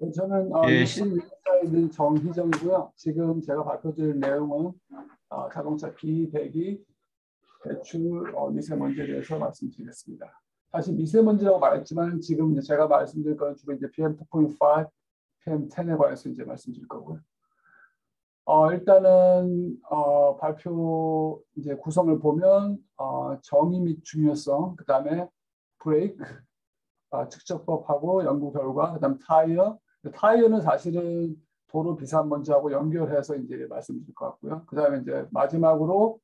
네, 저는 예, 유진 사이드 정희정이고요. 지금 제가 발표드릴 내용은 자동차 비배기 배출 미세먼지에 대해서 말씀드리겠습니다. 사실 미세먼지라고 말했지만 지금 이제 제가 말씀드릴 건 주로 이제 PM2.5, PM10에 관해서 이제 말씀드릴 거고요. 일단은 발표 이제 구성을 보면 정의 및 중요성, 그 다음에 브레이크, 측정법하고 연구 결과, 그다음 타이어. 타이어는 사실은 도로 비산먼지하고 연결해서 이제 말씀드릴 것 같고요. 그다음에 이제 마지막으로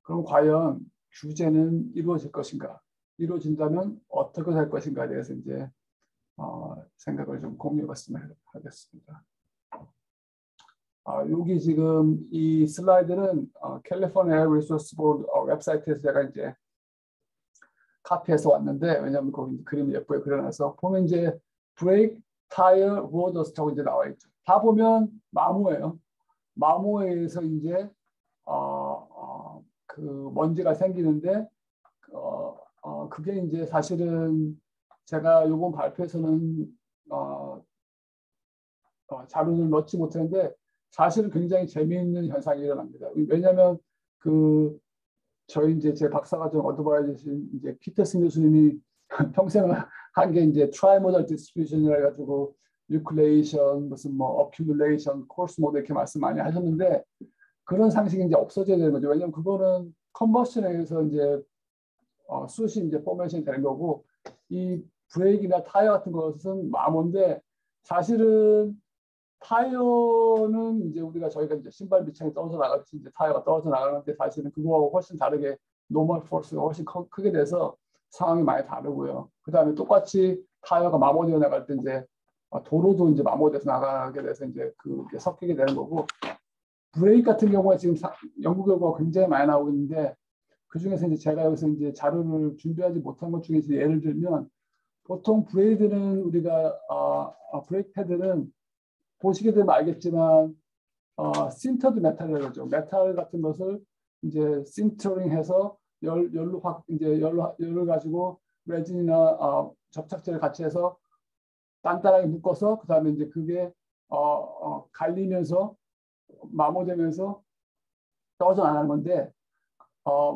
그럼 과연 규제는 이루어질 것인가? 이루어진다면 어떻게 될 것인가에 대해서 이제 생각을 좀 공유해봤으면 하겠습니다. 여기 지금 이 슬라이드는 캘리포니아 에어 리소스 보드 웹사이트에서 제가 이제 카피해서 왔는데, 왜냐하면 거기 그림이 예쁘게 그려놔서 보면 이제 브레이크, 타이어, 로더스트하고 이제 나와 있죠. 다 보면 마모예요. 마모에서 이제 그 먼지가 생기는데 그게 이제 사실은 제가 이번 발표에서는 자료를 넣지 못했는데 사실은 굉장히 재미있는 현상이 일어납니다. 왜냐하면 그 저희 이제 제 박사과정 어드바이저신 이제 피터슨 교수님이 평생을 한 게 이제 트라이모달 디스트리뷰션이라 해가지고 뉴클레이션 무슨 뭐 어큐뮬레이션 코스 모드 이렇게 말씀 많이 하셨는데 그런 상식이 이제 없어져야 되는 거죠. 왜냐하면 그거는 컨버션에 의해서 이제 숱이 이제 포메이션이 되는 거고 이 브레이크나 타이어 같은 것은 마모인데 사실은 타이어는 이제 우리가 저희가 이제 신발 밑창이 떨어져 나가듯이 이제 타이어가 떨어져 나가는데 사실은 그거하고 훨씬 다르게 노멀 포스가 훨씬 크게 돼서 상황이 많이 다르고요. 그 다음에 똑같이 타이어가 마모되어 나갈 때 이제 도로도 이제 마모돼서 나가게 돼서 이제 그게 섞이게 되는 거고 브레이크 같은 경우에 지금 연구 결과가 굉장히 많이 나오고 있는데 그 중에서 이제 제가 여기서 이제 자료를 준비하지 못한 것 중에서 예를 들면 보통 브레이크는 우리가 브레이크 패드는 보시게 되면 알겠지만 신터드 메탈이라고 하죠. 메탈 같은 것을 이제 신터링해서 열로 확 이제 열을 가지고 레진이나 접착제를 같이 해서 단단하게 묶어서 그 다음에 이제 그게 갈리면서 마모되면서 떨어져 나가는 건데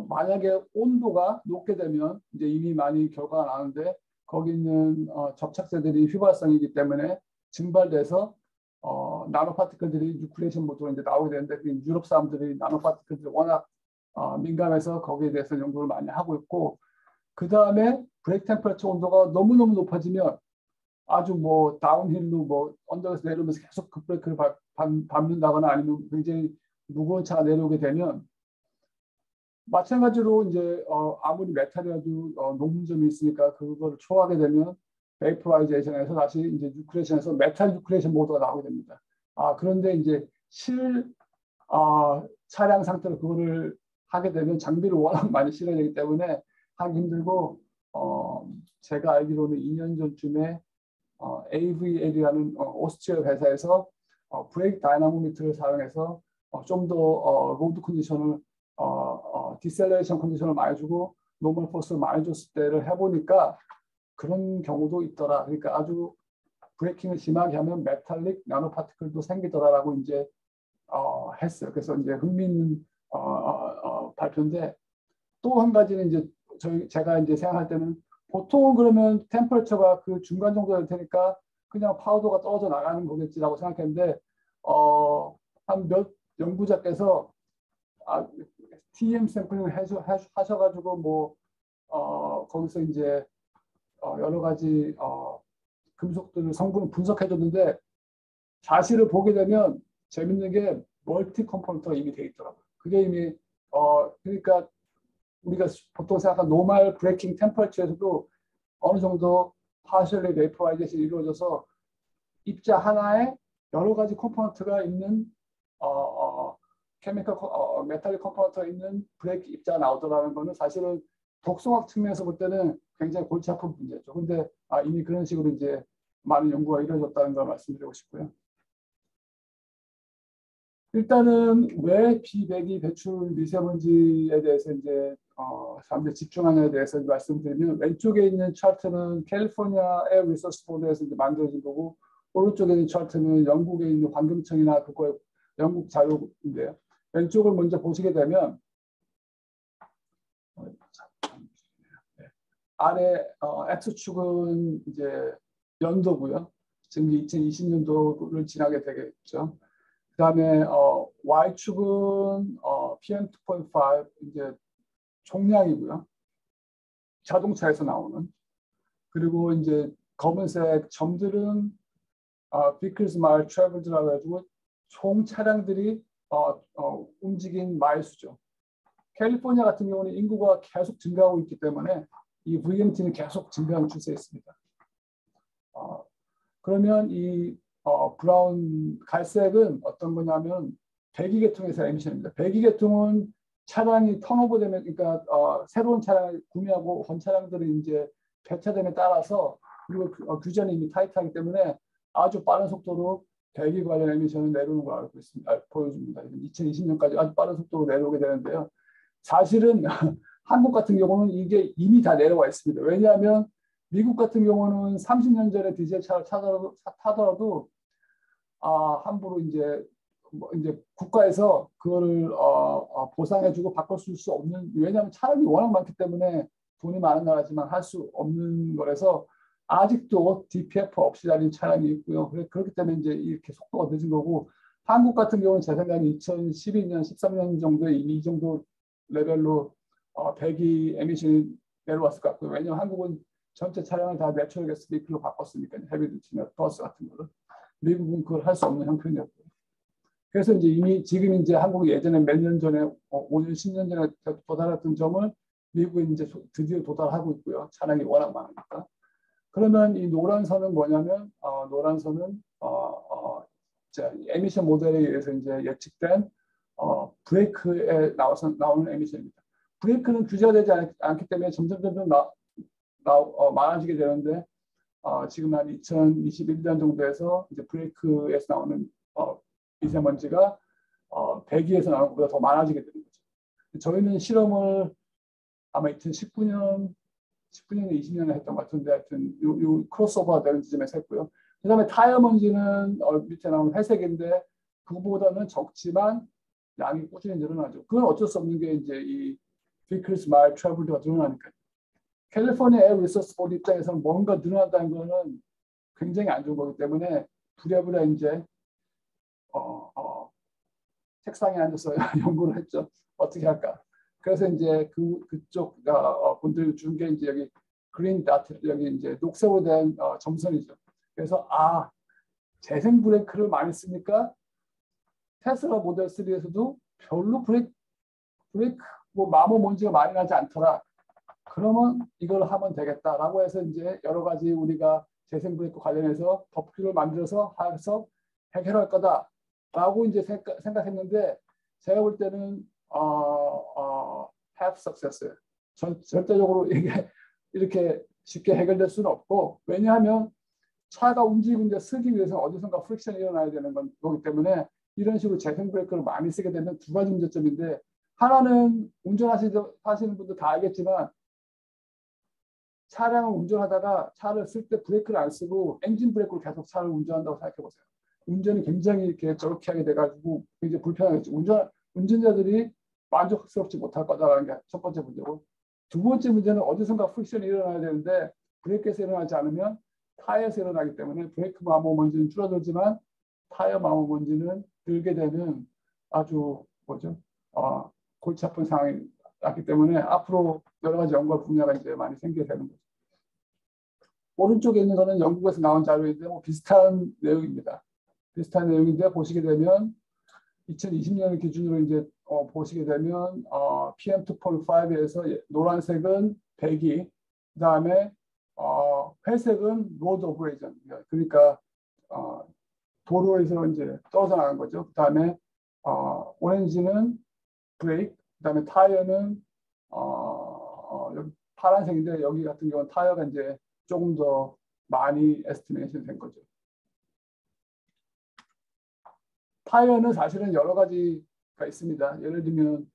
만약에 온도가 높게 되면 이제 이미 많이 결과가 나는데 거기 있는 접착제들이 휘발성이기 때문에 증발돼서 나노파티클들이 뉴클레이션 모드로 이제 나오게 되는데 유럽 사람들이 나노파티클들이 워낙 민감해서 거기에 대해서 연구를 많이 하고 있고 그 다음에 브레이크 템퍼러처 온도가 너무너무 높아지면 아주 뭐 다운힐로 뭐 언덕에서 내려오면서 계속 급브레이크를 밟는다거나 아니면 굉장히 무거운 차가 내려오게 되면 마찬가지로 이제 아무리 메탈이라도 녹는 점이 있으니까 그거를 초과하게 되면 베이퍼라이제이션에서 다시 이제 뉴클레이션에서 메탈 뉴클레이션 모드가 나오게 됩니다. 그런데 이제 차량 상태로 그거를 하게 되면 장비를 워낙 많이 실어야 되기 때문에 하기 힘들고 제가 알기로는 2년 전쯤에 AVL이라는 오스트리아 회사에서 브레이크 다이나모미터를 사용해서 좀 더 로드 컨디션을 디셀레이션 컨디션을 많이 주고 노멀 포스를 많이 줬을 때를 해보니까 그런 경우도 있더라. 그러니까 아주 브레이킹을 심하게 하면 메탈릭 나노 파티클도 생기더라라고 이제 했어요. 그래서 이제 흥미있는 발표인데 또 한 가지는 이제 제가 이제 생각할 때는 보통은 그러면 템퍼처가 그 중간 정도 될 테니까 그냥 파우더가 떨어져 나가는 거겠지라고 생각했는데 한 몇 연구자께서 TEM 샘플링을 하셔가지고 뭐 거기서 이제 여러 가지 금속들을 성분을 분석해줬는데 사실을 보게 되면 재밌는 게 멀티 컴포넌트가 이미 돼 있더라고요. 그게 이미 그러니까 우리가 보통 생각하는 노멀 브레이킹 템퍼처에서도 어느 정도 파셜리 베이퍼라이제이션이 이루어져서 입자 하나에 여러 가지 컴포넌트가 있는 케미컬 메탈릭 컴포넌트가 있는 브레이크 입자가 나오더라는 거는 사실은 독성학 측면에서 볼 때는 굉장히 골치 아픈 문제죠. 근데 이미 그런 식으로 이제 많은 연구가 이루어졌다는 걸 말씀드리고 싶고요. 일단은 왜 비배기 배출 미세먼지에 대해서 이제 사람들이 집중하냐에 대해서 말씀드리면 왼쪽에 있는 차트는 캘리포니아 에어 리소스 보드에서 이제 만들어진 거고 오른쪽에 있는 차트는 영국에 있는 환경청이나 그거 영국 자료인데요. 왼쪽을 먼저 보시게 되면 아래 X축은 이제 연도고요. 지금 2020년도를 지나게 되겠죠. 그다음에 Y축은 PM2.5 이제 총량이고요. 자동차에서 나오는. 그리고 이제 검은색 점들은 vehicles mile traveled라고 해가지고 총 차량들이 움직인 마일수죠. 캘리포니아 같은 경우는 인구가 계속 증가하고 있기 때문에 이 VMT는 계속 증가하는 추세에 있습니다. 그러면 이 브라운 갈색은 어떤 거냐면 배기계통에서 에미션입니다. 배기계통은 차량이 턴오버되면 그러니까 새로운 차량을 구매하고 본 차량들이 이제 배차됨에 따라서 그리고 규제는 이미 타이트하기 때문에 아주 빠른 속도로 배기 관련 에미션을 내려오는 걸 알고 있습니다. 보여줍니다. 2020년까지 아주 빠른 속도로 내려오게 되는데요. 사실은 한국 같은 경우는 이게 이미 다 내려와 있습니다. 왜냐하면 미국 같은 경우는 30년 전에 디젤 차를 타더라도 함부로 이제 국가에서 그거를 보상해주고 바꿔 쓸 수 없는, 왜냐하면 차량이 워낙 많기 때문에 돈이 많은 나라지만 할 수 없는 거라서 아직도 DPF 없이 다니는 차량이 있고요. 그렇기 때문에 이제 이렇게 속도가 늦은 거고, 한국 같은 경우는 제 생각에 2012년, 13년 정도에 이미 이 정도 레벨로 배기 에미션이 내려왔을 것 같고요. 왜냐하면 한국은 전체 차량을 다 내추럴 가스 비클로 바꿨으니까 헤비듀티나 버스 같은 거를. 미국은 그걸 할 수 없는 형편이었고요. 그래서 이제 이미 지금 이제 한국이 예전에 몇 년 전에 5년, 10년 전에 도달했던 점을 미국이 이제 드디어 도달하고 있고요. 차량이 워낙 많으니까. 그러면 이 노란 선은 뭐냐면 노란 선은 에미션 모델에 의해서 이제 예측된 브레이크에 나오는 에미션입니다. 브레이크는 규제가 되지 않기 때문에 점점 많아지게 되는데 지금 한 2021년 정도에서 이제 브레이크에서 나오는 미세먼지가 배기에서 나오는 것보다 더 많아지게 되는 거죠. 저희는 실험을 아마 2019년, 20년에 했던 것 같은데 하여튼 요 크로스오버가 되는 지점에서 했고요. 그 다음에 타이어 먼지는 밑에 나오는 회색인데 그거보다는 적지만 양이 꾸준히 늘어나죠. 그건 어쩔 수 없는 게 이제 이 vehicles mile traveled가 늘어나니까요. 캘리포니아 에어 리소스 보드 입장에서는 뭔가 늘어난다는 거는 굉장히 안 좋은 거기 때문에 부랴부랴 이제 책상에 앉아서 연구를 했죠. 어떻게 할까? 그래서 이제 그쪽 분들 준 게 이제 여기 그린 다트, 여기 이제 녹색으로 된 점선이죠. 그래서 재생 브레이크를 많이 쓰니까 테슬라 모델 3에서도 별로 브레이크 뭐 마모 먼지가 많이 나지 않더라. 그러면 이걸 하면 되겠다라고 해서 이제 여러 가지 우리가 재생 브레이크 관련해서 법규를 만들어서 해서 해결할 거다라고 이제 생각했는데 제가 볼 때는 have success. 절대적으로 이게 이렇게 쉽게 해결될 수는 없고, 왜냐하면 차가 움직이고 이제 쓰기 위해서 어디선가 프릭션이 일어나야 되는 거기 때문에 이런 식으로 재생 브레이크를 많이 쓰게 되는 두 가지 문제점인데, 하나는 운전하시는 분들 다 알겠지만 차량을 운전하다가 차를 쓸 때 브레이크를 안 쓰고 엔진 브레이크로 계속 차를 운전한다고 생각해 보세요. 운전이 굉장히 이렇게 저렇게 하게 돼가지고 굉장히 불편하겠죠. 운전자들이 만족스럽지 못할 거다라는 게 첫 번째 문제고, 두 번째 문제는 어디선가 프릭션이 일어나야 되는데 브레이크에서 일어나지 않으면 타이어에서 일어나기 때문에 브레이크 마모 먼지는 줄어들지만 타이어 마모 먼지는 들게 되는 아주 골치 아픈 상황이 났기 때문에 앞으로 여러 가지 연구 분야가 이제 많이 생기게 되는 거죠. 오른쪽에 있는 거는 영국에서 나온 자료인데 비슷한 내용입니다. 비슷한 내용인데 보시게 되면 2020년을 기준으로 이제 보시게 되면 PM2.5에서 노란색은 배기, 그다음에 회색은 로드 오퍼레이션, 그러니까 도로에서 이제 떨어져 나간 거죠. 그다음에 오렌지는 브레이크, 그다음에 타이어는 여기 파란색인데 여기 같은 경우는 타이어가 이제 조금 더 많이 에스티메이션 된 거죠. 타이어는 사실은 여러 가지가 있습니다. 예를 들면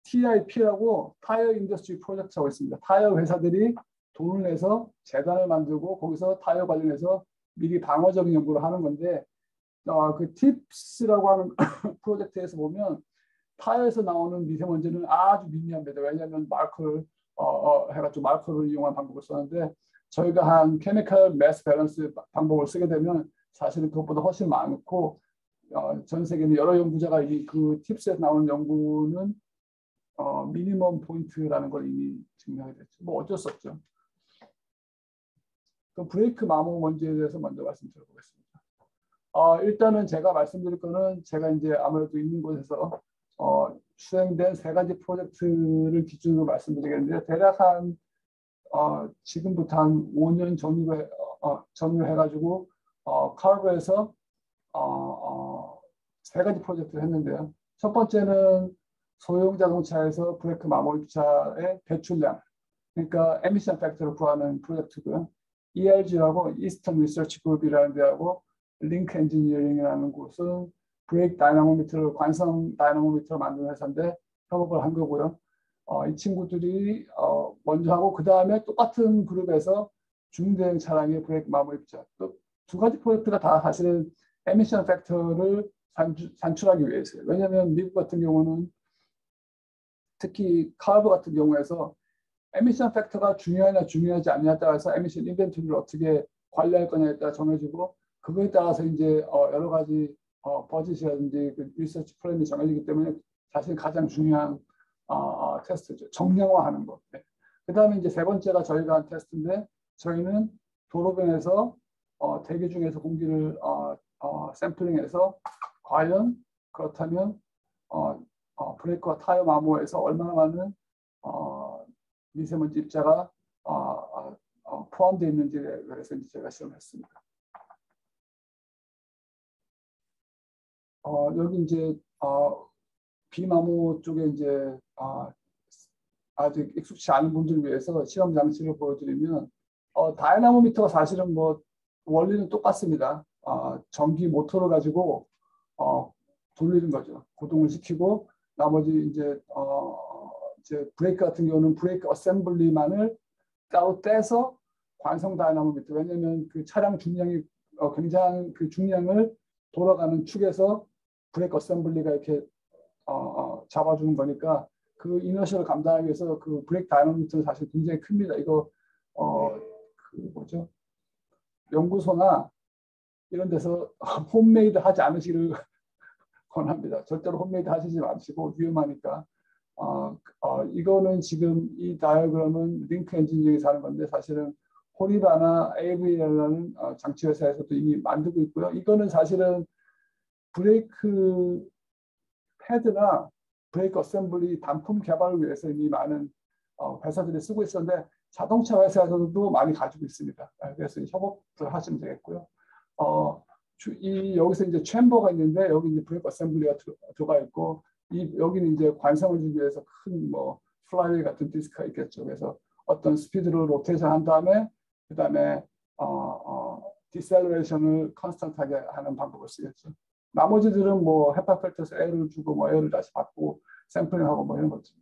TIP라고 타이어 인더스트리 프로젝트라고 있습니다. 타이어 회사들이 돈을 내서 재단을 만들고 거기서 타이어 관련해서 미리 방어적인 연구를 하는 건데 그 팁스라고 하는 프로젝트에서 보면 타이어에서 나오는 미세먼지는 아주 미미합니다. 왜냐하면 마커를 해가지고 마커를 이용한 방법을 썼는데 저희가 한 케미컬 매스 밸런스 방법을 쓰게 되면 사실은 그것보다 훨씬 많고 전 세계는 여러 연구자가 그 팁스에서 나오는 연구는 미니멈 포인트라는 걸 이미 증명이 됐죠. 뭐 어쩔 수 없죠. 그럼 브레이크 마모 먼지에 대해서 먼저 말씀드려보겠습니다. 일단은 제가 말씀드릴 거는 제가 이제 아무래도 있는 곳에서 수행된 3가지 프로젝트를 기준으로 말씀드리겠는데 대략 한 지금부터 한 5년 전후로 해가지고 카르버에서 3가지 프로젝트를 했는데요. 첫 번째는 소형 자동차에서 브레이크 마모 입자의 배출량, 그러니까 에미션 팩터를 구하는 프로젝트고요. ERG라고 이스턴 리서치 그룹이라는 데하고 링크 엔지니어링이라는 곳은 브레이크 다이나모미터를 관성 다이나모미터를 만드는 회사인데 협업을 한 거고요. 이 친구들이 먼저 하고 그 다음에 똑같은 그룹에서 중대형 차량의 브레이크 마모 입자, 또 2가지 프로젝트가 다 사실은 에미션 팩터를 산출하기 위해서요. 왜냐하면 미국 같은 경우는 특히 카르버 같은 경우에서 에미션 팩터가 중요하냐 중요하지 않냐에 따라서 에미션 인벤토리를 어떻게 관리할 거냐에 따라 정해지고 그거에 따라서 이제 여러 가지 버짓이라든지 그 리서치 플랜이 정해지기 때문에 사실 가장 중요한 테스트죠. 정량화하는 것. 네. 그 다음에 이제 3번째가 저희가 한 테스트인데 저희는 도로변에서 대기 중에서 공기를 샘플링해서 과연 그렇다면 브레이크와 타이어 마모에서 얼마나 많은 미세먼지 입자가 포함되어 있는지에 대해서 이제 제가 실험했습니다. 여기 이제 비마모 쪽에 이제 아직 익숙치 않은 분들을 위해서 실험 장치를 보여드리면 다이나모미터가 사실은 뭐 원리는 똑같습니다. 전기 모터를 가지고 돌리는 거죠. 구동을 시키고 나머지 이제 브레이크 같은 경우는 브레이크 어셈블리만을 따로 떼서 관성 다이나모미터, 왜냐하면 그 차량 중량이 굉장한 그 중량을 돌아가는 축에서 브레이크 어셈블리가 이렇게 잡아주는 거니까 그 이너셜을 감당하기 위해서 그 브레이크 다이나모미터는 사실 굉장히 큽니다. 이거 그 뭐죠? 연구소나 이런 데서 홈메이드 하지 않으시기를 권합니다. 절대로 홈메이드 하시지 마시고 위험하니까. 이거는 지금 이 다이어그램은 링크 엔지니어링에서 하는 건데 사실은 호리바나 AVL라는 장치 회사에서도 이미 만들고 있고요. 이거는 사실은 브레이크 패드나 브레이크 어셈블리 단품 개발을 위해서 이미 많은 회사들이 쓰고 있었는데 자동차 회사에서도 많이 가지고 있습니다. 그래서 협업을 하시면 되겠고요. 여기서 이제 챔버가 있는데 여기 이제 브레이크 어셈블리가 들어가 있고 여기는 이제 관성을 주기 위해서 큰 뭐 플라이웨이 같은 디스크가 있겠죠. 그래서 어떤 스피드로 로테이션 한 다음에 그 다음에 디셀러레이션을 컨스턴트하게 하는 방법을 쓰겠죠. 나머지들은 뭐 헤파 팩터에서 에어를 주고 뭐 에어를 다시 받고 샘플링하고 뭐 이런 것들.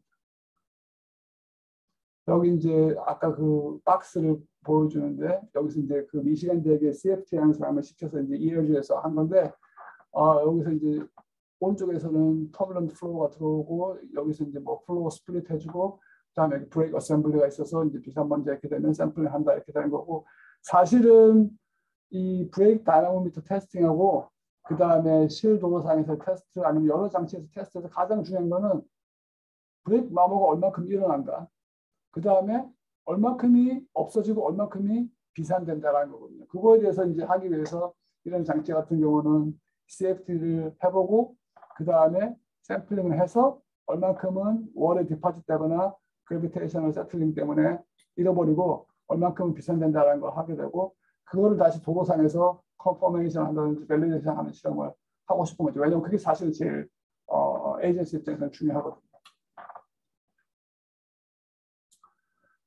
여기 이제 아까 그 박스를 보여주는데 여기서 이제 그 미시간 대학의 CFT 하는 사람을 시켜서 이제 ERG에서 한 건데 여기서 이제 오른쪽에서는 터블런트 플로우가 들어오고 여기서 이제 뭐 플로우 스플릿 해주고 그다음에 브레이크 어셈블리가 있어서 이제 비산먼지 이렇게 되면 샘플링 한다 이렇게 되는 거고 사실은 이 브레이크 다이나모미터 테스팅하고 그 다음에 실도로상에서 테스트 아니면 여러 장치에서 테스트해서 가장 중요한 거는 브레이크 마모가 얼마큼 일어난다. 그 다음에 얼마큼이 없어지고 얼마큼이 비산된다라는 거거든요. 그거에 대해서 이제 하기 위해서 이런 장치 같은 경우는 CFT를 해보고 그 다음에 샘플링을 해서 얼만큼은 월에 디파짓 되거나 그래비테이셔널 세틀링 때문에 잃어버리고 얼만큼은 비산된다라는 걸 하게 되고 그거를 다시 도로상에서 컨퍼메이션 한다든지 밸리데이션 하는 실험을 하고 싶은 거죠. 왜냐하면 그게 사실 제일 에이전시 입장에서는 중요하거든요.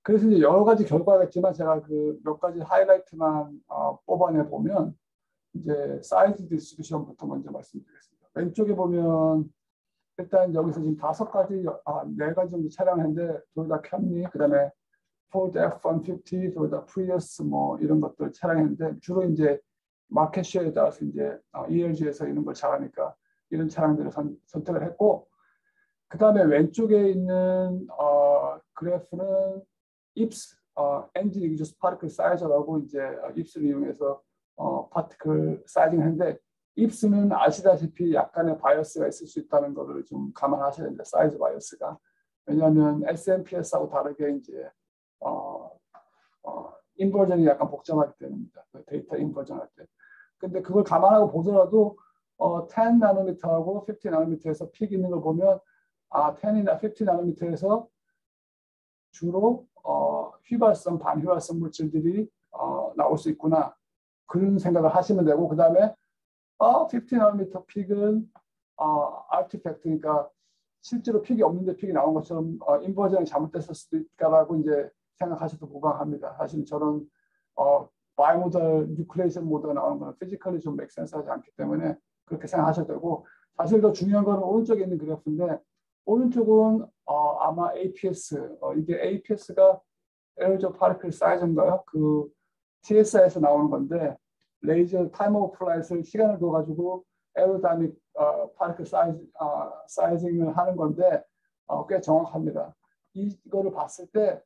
그래서 이제 여러 가지 결과가 있지만 제가 그 몇 가지 하이라이트만 뽑아내 보면 이제 사이즈 디스트리뷰션부터 먼저 말씀드리겠습니다. 왼쪽에 보면 일단 여기서 지금 4가지, 4가지 정도 촬영했는데 둘 다 캠리, 그다음에 Ford F-150, 또다 Prius 뭐 이런 것들 차량인데 주로 이제 마켓 쉐어에 따라서 이제 ELG에서 이런 걸 잘하니까 이런 차량들을 선택을 했고, 그 다음에 왼쪽에 있는 그래프는 입스 엔진 익조스 파티클 사이즈라고 이제 입스를 이용해서 파티클 사이징하는데, 입스는 아시다시피 약간의 바이어스가 있을 수 있다는 것을 좀 감안하셔야 됩니다. 사이즈 바이어스가. 왜냐하면 SMPS하고 다르게 이제 인버전이 약간 복잡하기 때문입니다. 데이터 인버전 할 때. 근데 그걸 감안하고 보더라도 10 나노미터하고 50 나노미터에서 픽 있는 걸 보면 10이나 50 나노미터에서 주로 휘발성, 반휘발성 물질들이 나올 수 있구나. 그런 생각을 하시면 되고, 그 다음에 50 나노미터 픽은 아티팩트니까 실제로 픽이 없는데 픽이 나온 것처럼 인버전이 잘못됐을 수도 있다라고 이제 생각하셔도 무방합니다. 사실 저는 바이모달 뉴클레이션 모드가 나오는 거는 피지컬리 좀 맥센스하지 않기 때문에 그렇게 생각하셔도 되고, 사실 더 중요한 거는 오른쪽에 있는 그래프인데, 오른쪽은 아마 APS, 이게 APS가 에어저 파티클 사이즈인가요? 그 TSI에서 나오는 건데, 레이저 타임 오브 플라이트를 시간을 둬가지고 에어다이나믹 파티클 사이징을 하는 건데 꽤 정확합니다. 이거를 봤을 때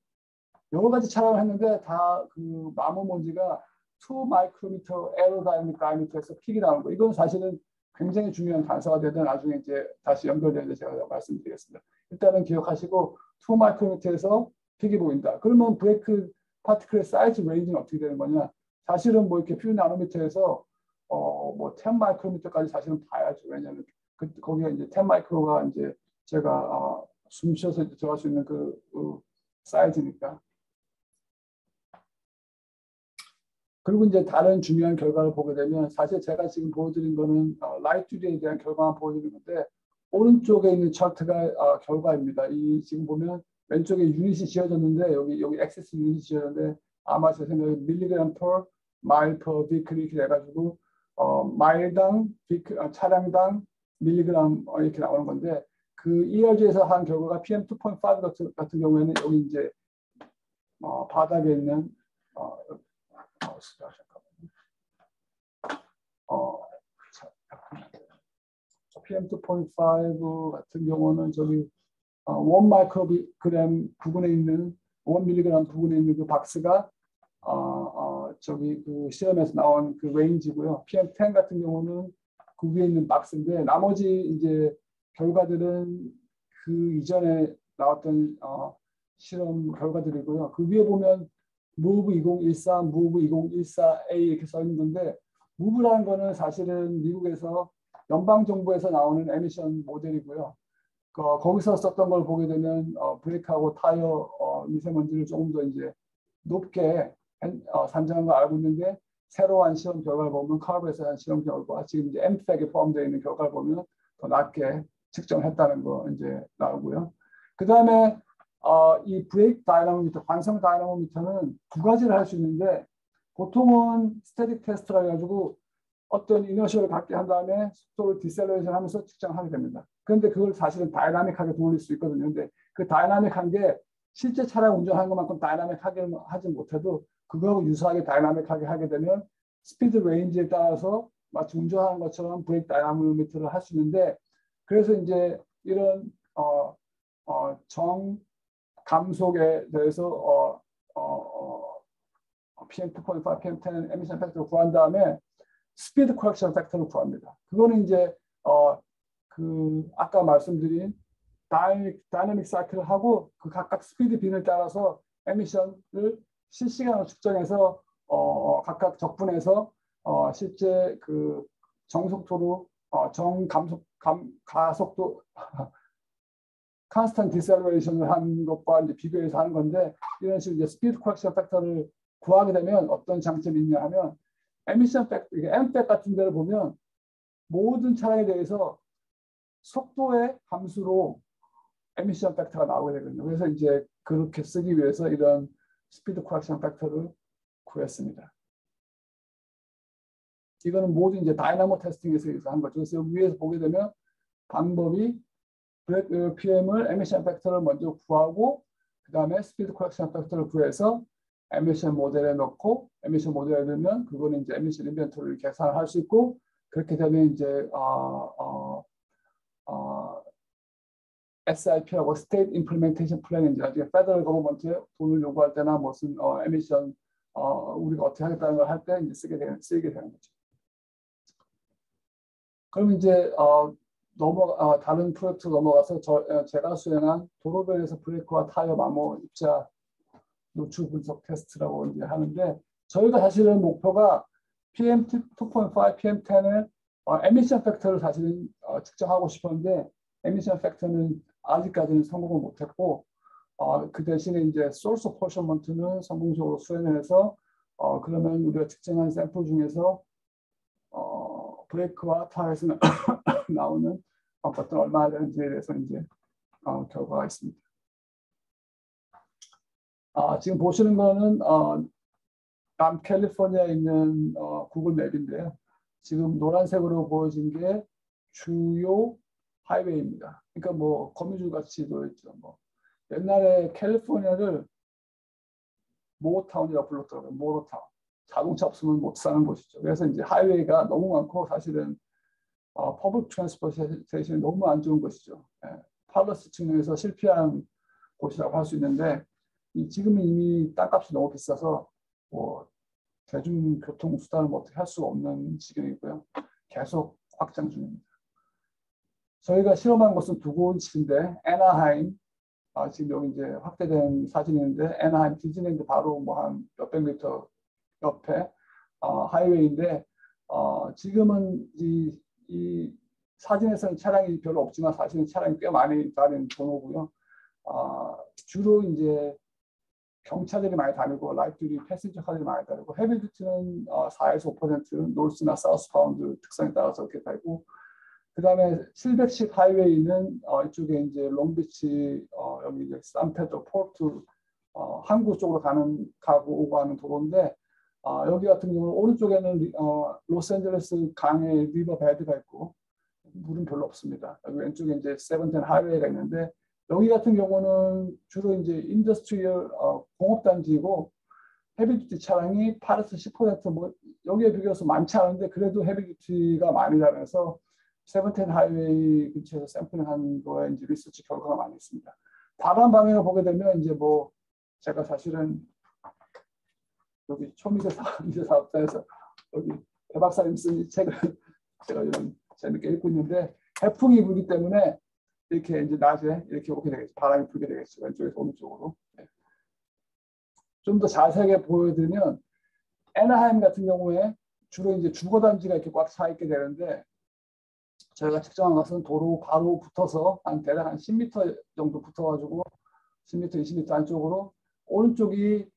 여러 가지 촬영을 했는데 다 그 마모 먼지가 2 마이크로미터 에어다이나믹 다이미터에서 픽이 나오는 거. 이건 사실은 굉장히 중요한 단서가 되든 나중에 이제 다시 연결되는데 제가 말씀드리겠습니다. 일단은 기억하시고 2 마이크로미터에서 픽이 보인다. 그러면 브레이크 파티클의 사이즈 레인지는 어떻게 되는 거냐? 사실은 뭐 이렇게 few 나노미터에서 뭐 10 마이크로미터까지 사실은 봐야죠. 왜냐하면 거기가 이제 10 마이크로가 이제 제가 숨 쉬어서 들어갈 수 있는 그 사이즈니까. 그리고 이제 다른 중요한 결과를 보게 되면, 사실 제가 지금 보여드린 거는 라이트 듀티에 대한 결과만 보여드린 건데, 오른쪽에 있는 차트가 결과입니다. 이 지금 보면 왼쪽에 유닛이 지어졌는데 여기 액세스 유닛이 지어졌는데, 아마 제 생각에 밀리그램 per 마일 per 비클 이렇게 돼가지고 마일당 차량당 밀리그램 이렇게 나오는 건데, 그 ERG에서 한 결과가 PM2.5 같은 경우에는 여기 이제 바닥에 있는 PM2.5 같은 경우는 저기 1 마이크로그램 부근에 있는 1 밀리그램 부근에 있는 그 박스가 저기 그 시험에서 나온 그 레인지고요. PM10 같은 경우는 그 위에 있는 박스인데, 나머지 이제 결과들은 그 이전에 나왔던 실험 결과들이고요. 그 위에 보면 MOVE 2014, MOVE 2014A 이렇게 써 있는 건데, MOVE라는 거는 사실은 미국에서 연방정부에서 나오는 에미션 모델이고요. 거기서 썼던 걸 보게 되면 브레이크하고 타이어 미세먼지를 조금 더 이제 높게 산정한 걸 알고 있는데, 새로 한 시험 결과를 보면 카르브에서 한 시험 결과, 지금 이제 MFAC에 포함되어 있는 결과를 보면 더 낮게 측정했다는 거 이제 나오고요. 그 다음에 이 브레이크 다이나모미터, 관성 다이나모미터는 두 가지를 할 수 있는데, 보통은 스태틱 테스트라 해가지고 어떤 이너셜을 갖게 한 다음에 속도를 디셀레이션 하면서 측정하게 됩니다. 그런데 그걸 사실은 다이나믹하게 돌릴 수 있거든요. 근데 그 다이나믹한 게 실제 차량 운전하는 것만큼 다이나믹하게 하지 못해도 그거하고 유사하게 다이나믹하게 하게 되면 스피드 레인지에 따라서 마치 운전하는 것처럼 브레이크 다이나모미터를 할 수 있는데, 그래서 이제 이런 정감속에 대해서 PM2.5, PM10 에미션 팩터를 구한 다음에 스피드 커렉션 팩터를 구합니다. 그거는 이제 그 아까 말씀드린 다이내믹 사이클을 하고 그 각각 스피드 빈을 따라서 에미션을 실시간으로 측정해서 각각 적분해서 실제 그 정속도로 가속도 컨스턴트 디셀레이션을 한 것과 이제 비교해서 하는 건데, 이런 식으로 이제 스피드 커렉션 팩터를 구하게 되면 어떤 장점이 있냐 하면, 에미션 팩터, 이게 M팩 같은 데를 보면 모든 차량에 대해서 속도의 함수로 에미션 팩터가 나오게 되거든요. 그래서 이제 그렇게 쓰기 위해서 이런 스피드 커렉션 팩터를 구했습니다. 이거는 모두 이제 다이나모 테스팅에서 한 거죠. 그래서 위에서 보게 되면 방법이 PM을 에미션 팩터를 먼저 구하고, 그 다음에 스피드 컬렉션 팩터를 구해서 에미션 모델에 넣고 에미션 모델에 넣으면 그거는 이제 에미션 인벤토리를 계산할 수 있고 그렇게 되면 이제 SIP라고 State Implementation Plan인지 나중에 페더럴 거버먼트에 돈을 요구할 때나 무슨 에미션 우리가 어떻게 하겠다는 걸 할 때 이제 쓰게 되는 거죠. 그럼 이제 다른 프로젝트 넘어가서 제가 수행한 도로변에서 브레이크와 타이어 마모 입자 노출 분석 테스트라고 이제 하는데 저희가 사실은 목표가 PM2.5, PM10의 에미션 팩터를 사실은 측정하고 싶었는데 에미션 팩터는 아직까지는 성공을 못했고 그 대신에 이제 소스 포셔먼트는 성공적으로 수행을 해서 그러면 우리가 측정한 샘플 중에서 브레이크와 타이어에서 나오는 어떤 얼마나 되는지에 대해서 이제 결과가 있습니다. 지금 보시는 거는 남캘리포니아에 있는 구글 맵인데요. 지금 노란색으로 보여진 게 주요 하이웨이입니다. 그러니까 뭐 거미줄 같이 보였죠. 뭐 옛날에 캘리포니아를 모어타운이라고 불렀더라고요. 모어타운. 자동차 없으면 못 사는 곳이죠. 그래서 이제 하이웨이가 너무 많고 사실은 퍼블릭 트랜스포테이션이 너무 안 좋은 것이죠. 팔러스 측면에서 실패한 곳이라고 할 수 있는데 지금은 이미 땅값이 너무 비싸서 뭐 대중교통 수단을 뭐 어떻게 할 수가 없는 지경이고요. 계속 확장 중입니다. 저희가 실험한 곳은 두 곳인데 애나하임 지금 여기 이제 확대된 사진인데 애나하임 디즈니랜드 바로 뭐 한 몇백 미터 옆에 하이웨이인데 지금은 이 사진에서는 차량이 별로 없지만 사실은 차량이 꽤 많이 다니는 도로고요. 주로 이제 경차들이 많이 다니고 라이트듀티 패신저 카들이 많이 다니고 헤비듀티는 4에서 5% 노스나 사우스 바운드 특성에 따라서 이렇게 되고 그 다음에 710 하이웨이는 이쪽에 이제 롱비치 여기 이제 산페드로 포르트 항구 쪽으로 가고 오고 하는 도로인데 여기 같은 경우는 오른쪽에는 로스앤젤레스 강의 리버 베드가 있고 물은 별로 없습니다. 여기 왼쪽에 이제 세븐텐 하이웨이가 있는데 여기 같은 경우는 주로 이제 인더스트리얼 공업단지이고 헤비듀티 차량이 8에서 10% 뭐 여기에 비교해서 많지 않은데 그래도 헤비듀티가 많이 다면서 세븐텐 하이웨이 근처에서 샘플링한 거에 이제 리서치 결과가 많이 있습니다. 다른 방향을 보게 되면 이제 뭐 제가 사실은 여기 초미세 사업자에서 여기 배 박사님 쓴 책을 제가 이런 재밌게 읽고 있는데 해풍이 불기 때문에 이렇게 이제 낮에 이렇게 오게 되겠죠. 바람이 불게 되겠죠. 왼쪽에서 오른쪽으로. 좀 더 자세하게 보여드리면 애나하임 같은 경우에 주로 이제 주거단지가 이렇게 꽉 차 있게 되는데 저희가 측정한 것은 도로 바로 붙어서 대략 한 10m 정도 붙어가지고 10m, 20m 안쪽으로 오른쪽이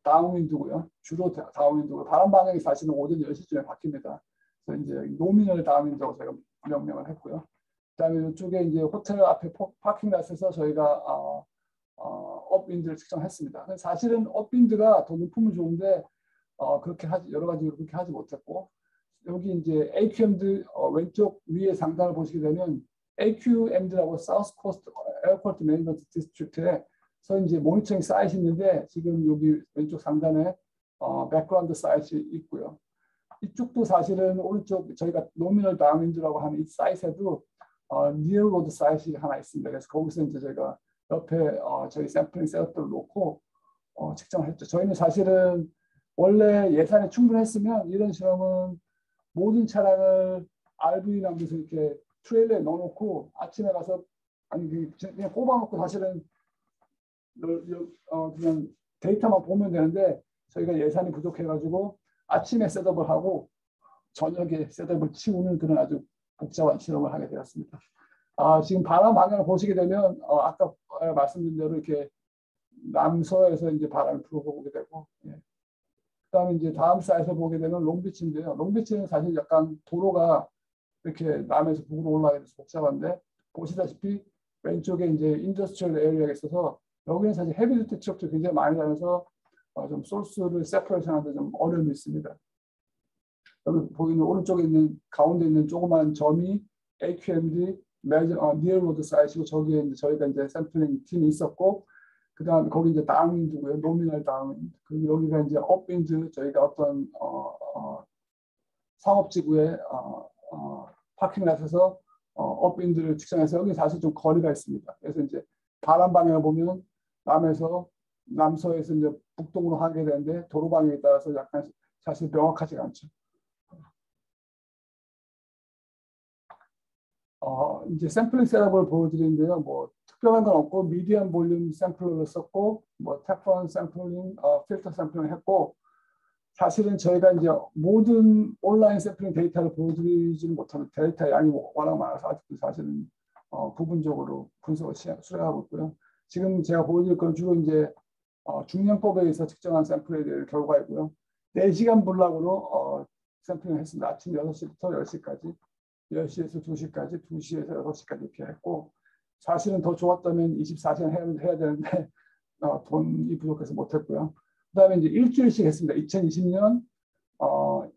다운윈드고요. 주로 다운윈드고 바람 방향이 사실은 오전 10시쯤에 바뀝니다. 그래서 이제 노미널 다운윈드라고 저희가 명명을 했고요. 그다음에 이쪽에 이제 호텔 앞에 파킹랏에서 저희가 업윈드를 측정했습니다. 사실은 업윈드가 더 높으면 좋은데 그렇게 여러 가지 그렇게 하지 못했고 여기 이제 AQMD 왼쪽 위에 상단을 보시게 되면 AQMD라고 사우스 코스트 에어포트 매니지먼트 디스트릭트에서 이제 모니터링 사이트이 있는데 지금 여기 왼쪽 상단에 백그라운드 사이트이 있고요. 이쪽도 사실은 오른쪽 저희가 노미널 다운윈드라고 하는 이 사이트에도 니어 로드 사이트이 하나 있습니다. 그래서 거기서 이제 저희가 옆에 저희 샘플링 셋업들을 놓고 측정을 했죠. 저희는 사실은 원래 예산이 충분했으면 이런 실험은 모든 차량을 RV나 무슨 이렇게 트레일러에 넣어놓고 아침에 가서 그냥 꼽아놓고 사실은 그냥 데이터만 보면 되는데 저희가 예산이 부족해가지고 아침에 셋업을 하고 저녁에 셋업을 치우는 그런 아주 복잡한 실험을 하게 되었습니다. 지금 바람 방향을 보시게 되면 아까 말씀드린 대로 이렇게 남서에서 이제 바람이 불어오게 되고 그다음에 이제 다음 사이트에서 보게 되면 롱비치인데요. 롱비치는 사실 약간 도로가 이렇게 남에서 북으로 올라가게 돼서 복잡한데 보시다시피 왼쪽에 이제 인더스트리얼 에리어가 있어서 여기는 사실 헤비듀티 트럭도 굉장히 많이 다녀서 좀 소스를 세퍼레이션하는데 좀 어려움이 있습니다. 여기 보이는 오른쪽에 있는 가운데 있는 조그만 점이 AQMD 니어 로드 사이트고 저기에 이제 저희가 이제 샘플링 팀이 있었고 그다음 거기 이제 다운윈드고요. 노미널 다운윈드. 그리고 여기가 이제 업윈드 저희가 어떤 상업지구의 파킹랏에서 업윈드를 측정해서 여기 사실 좀 거리가 있습니다. 그래서 이제 바람 방향을 보면 남서에서 이제 북동으로 하게 되는데 도로 방향에 따라서 약간 사실 명확하지가 않죠. 이제 샘플링 셋업을 보여드리는데요. 뭐 특별한 건 없고 미디엄 볼륨 샘플러를 썼고 뭐 테프론 샘플링, 필터 샘플링 했고 사실은 저희가 이제 모든 온라인 샘플링 데이터를 보여드리지는 못하는 데이터 양이 워낙 많아서 아직도 사실은 부분적으로 분석을 수행하고 있고요. 지금 제가 보여드릴 건 주로 이제 중량법에 의해서 측정한 샘플에 대한 결과이고요. 4시간 블락으로 샘플링을 했습니다. 아침 6시부터 10시까지. 10시에서 2시까지, 2시에서 6시까지 이렇게 했고 사실은 더 좋았다면 24시간 해야 되는데 돈이 부족해서 못했고요. 그 다음에 이제 일주일씩 했습니다. 2020년 1월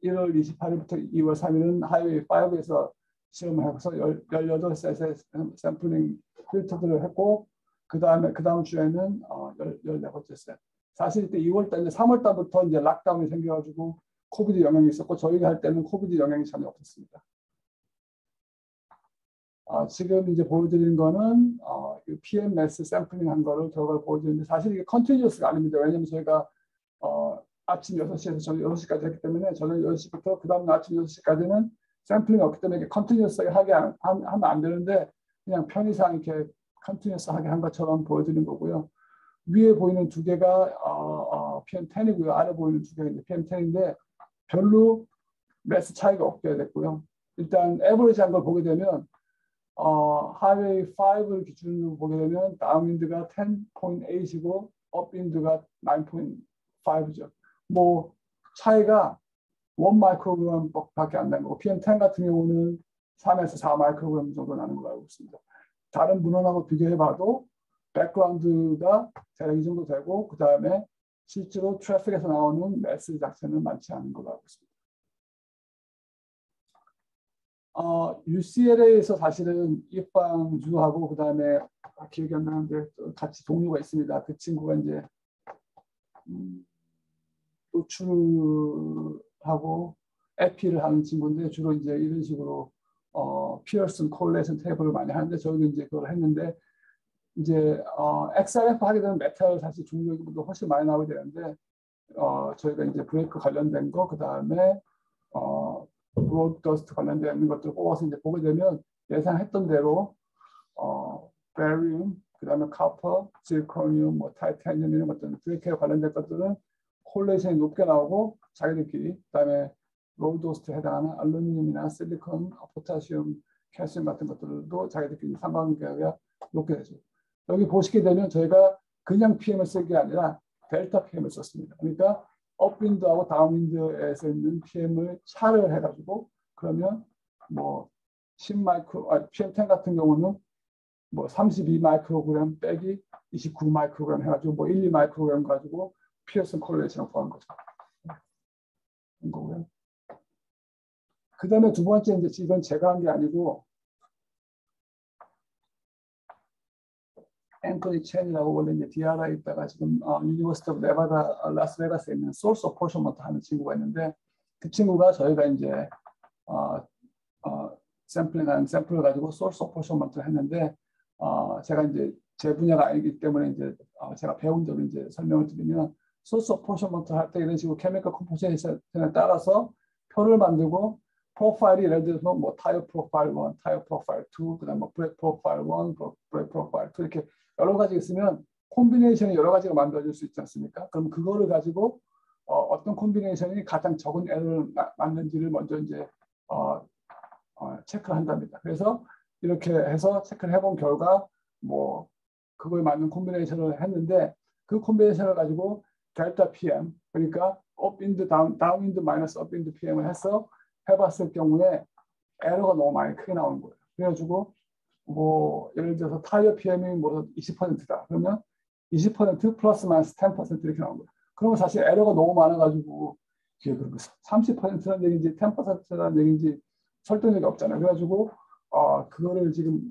28일부터 2월 3일은 하이웨이 5에서 시험을 해서 18셋의 샘플링 필터들을 했고 그 다음 주에는 14번째 셋. 사실 이때 2월 달, 3월 달부터 이제 락다운이 생겨가지고 코비드 영향이 있었고 저희가 할 때는 코비드 영향이 전혀 없었습니다. 지금 이제 보여드리는 거는 PMS 샘플링 한 거를 결과를 보여드리는데 사실 이게 컨티뉴어스가 아닙니다. 왜냐하면 저희가 아침 6시에서 저녁 6시까지 했기 때문에 저녁 6시부터 그 다음날 아침 6시까지는 샘플링이 없기 때문에 이게 컨티뉴어스하게 하면 안 되는데 그냥 편의상 이렇게 컨티뉴어스하게 한 것처럼 보여드리는 거고요. 위에 보이는 두 개가 PM10이고요. 아래 보이는 두 개가 PM10인데 별로 매스 차이가 없게 됐고요. 일단 에버리지 한 걸 보게 되면 하이웨이 5를 기준으로 보게 되면 다운윈드가 10.8이고 업윈드가 9.5죠. 뭐 차이가 1 마이크로그램 밖에 안 나는 거고 PM10 같은 경우는 3에서 4 마이크로그램 정도 나는 걸로 알고 있습니다. 다른 문헌하고 비교해봐도 백그라운드가 대략 이 정도 되고 그 다음에 실제로 트래픽에서 나오는 매스 자체는 많지 않은 걸로 알고 있습니다. UCLA에서 사실은 입방주하고 그 다음에 기억이 안 나는데 같이 동료가 있습니다. 그 친구가 이제 노출하고 에피를 하는 친구인데 주로 이제 이런 식으로 피어슨 콜레이션 테이블을 많이 하는데 저희도 이제 그걸 했는데 이제 XRF 하게 되면 메탈 사실 중력보다 훨씬 많이 나오게 되는데 저희가 이제 브레이크 관련된 거 그 다음에 로드 더스트 관련된 것들을 뽑아서 이제 보게 되면 예상했던 대로 베리움, 그 다음에 카퍼, 질코니움, 뭐 타이타늄 이런 것들 브레이크에 관련된 것들은 콜레이션이 높게 나오고 자기들끼리 그 다음에 로드 더스트에 해당하는 알루미늄이나 실리콘, 포타시움, 칼슘 같은 것들도 자기들끼리 상관관계가 높게 되죠. 여기 보시게 되면 저희가 그냥 PM을 쓸 게 아니라 델타 PM을 썼습니다. 그러니까 업윈드하고 다운윈드에서 있는 PM을 차를 해가지고 그러면 뭐 10마이크로, PM10 같은 경우는 뭐 32 마이크로그램 빼기 29 마이크로그램 해가지고 뭐 1, 2 마이크로그램 가지고 피어슨 콜레이션을 구한 거죠. 거고요. 그 다음에 두 번째 이제 이건 제가 한 게 아니고 앤토니 첸이라고 원래 이제 DRI에 있다가 지금 유니버시티 오브 네바다 라스베가스에 있는 소스 어포션먼트 하는 친구가 있는데 그 친구가 저희가 이제 샘플링한 샘플을 가지고 소스 어포션먼트를 했는데 제가 이제 제 분야가 아니기 때문에 이제 제가 배운 대로 이제 설명을 드리면 소스 어포션먼트 할 때 이런 식으로 케미컬 컴포지션에 따라서 표를 만들고 프로파일이 예를 들어서 뭐 타이어 프로파일 1, 타이어 프로파일 2, 그다음 뭐 브레이크 프로파일 1, 브레이크 프로파일 2 이렇게 여러 가지 있으면 콤비네이션이 여러 가지가 만들어질 수 있지 않습니까? 그럼 그거를 가지고 어떤 콤비네이션이 가장 적은 에러를 맞는지를 먼저 이제 체크를 한답니다. 그래서 이렇게 해서 체크를 해본 결과 뭐 그거에 맞는 콤비네이션을 했는데 그 콤비네이션을 가지고 델타 PM 그러니까 업윈드 다운윈드 마이너스 업윈드 PM을 해서 해봤을 경우에 에러가 너무 많이 크게 나오는 거예요. 그래가지고 뭐 예를 들어서 타이어 PM이 뭐 20%다. 그러면 20% 플러스 마이너스 10% 이렇게 나오는 거예요. 그러면 사실 에러가 너무 많아가지고 이게 30%라는 얘기인지 10%라는 얘기인지 설득력이 없잖아요. 그래가지고 그거를 지금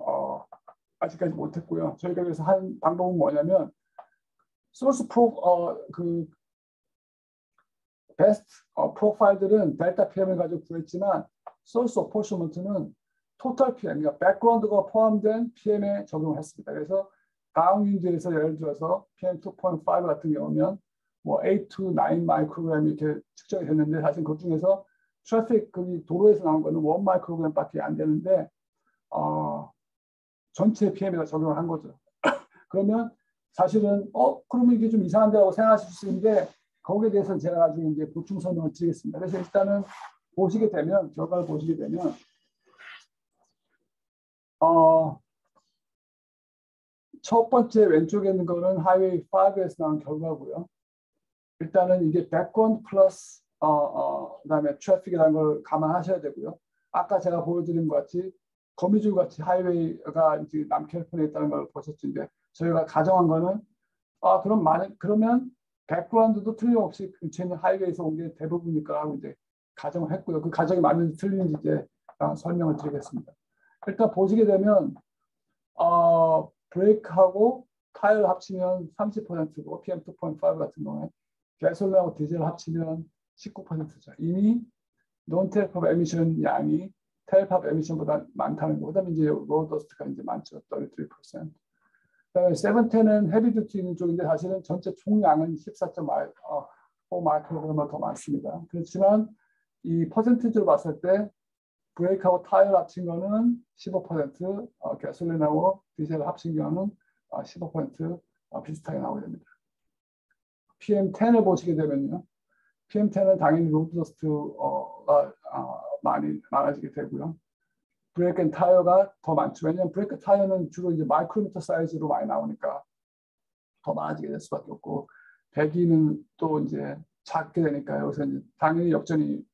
아직까지 못했고요. 저희가 그래서 한 방법은 뭐냐면 소스 그 베스트 프로파일들은 델타 PM을 가지고 구했지만 소스 어포션먼트는 토탈 PM, 그러니까 백그라운드가 포함된 PM에 적용을 했습니다. 그래서 다운윈드에서 예를 들어서 PM 2.5 같은 경우면 뭐 8 to 9 마이크로그램 이렇게 측정이 됐는데 사실 그 중에서 트래픽 그 도로에서 나온 거는 1 마이크로그램밖에 안 되는데 전체 PM에다 적용을 한 거죠. 그러면 사실은 그러면 이게 좀 이상한데라고 생각하실 수 있는데 거기에 대해서는 제가 나중에 이제 보충 설명을 드리겠습니다. 그래서 일단은 보시게 되면 결과를 보시게 되면 첫 번째 왼쪽에 있는 거는 하이웨이 5에서 나온 결과고요. 일단은 이게 백그라운드 플러스 그다음에 트래픽이라는 걸 감안하셔야 되고요. 아까 제가 보여드린 것 같이 거미줄 같이 하이웨이가 이제 남캘리포니아에 있다는 걸 보셨는데 저희가 가정한 거는 그러면 백그라운드도 틀림없이 근처에 있는 하이웨이에서 온 게 대부분이니까 하고 이제 가정을 했고요. 그 가정이 맞는지 틀린지 이제 설명을 드리겠습니다. 일단 보시게 되면 브레이크하고 타이어를 합치면 30%고 PM 2.5 같은 경우에 가솔린하고 디젤을 합치면 19%죠. 이미 논텔팝 에미션 양이 텔팝 에미션보다 많다는 거. 그다음에 이제 로더스트가 이제 많죠. 33%. 그다음에 710은 헤비듀티 있는 쪽인데 사실은 전체 총량은 14.5 마이크로그램보다 더 많습니다. 그렇지만 이 퍼센티지로 봤을 때 브레이크하고 타이어 합친 거는 15%, 가솔린하고 디젤 합친 경우는 15% 비슷하게 나오게 됩니다. PM10을 보시게 되면요. PM10은 당연히 로드더스트가 많아지게 되고요. 브레이크 앤 타이어가 더 많죠. 왜냐하면 브레이크 타이어는 주로 이제 마이크로미터 사이즈로 많이 나오니까 더 많아지게 될 수밖에 없고 배기는 또 이제 작게 되니까 여기서 이제 당연히 역전이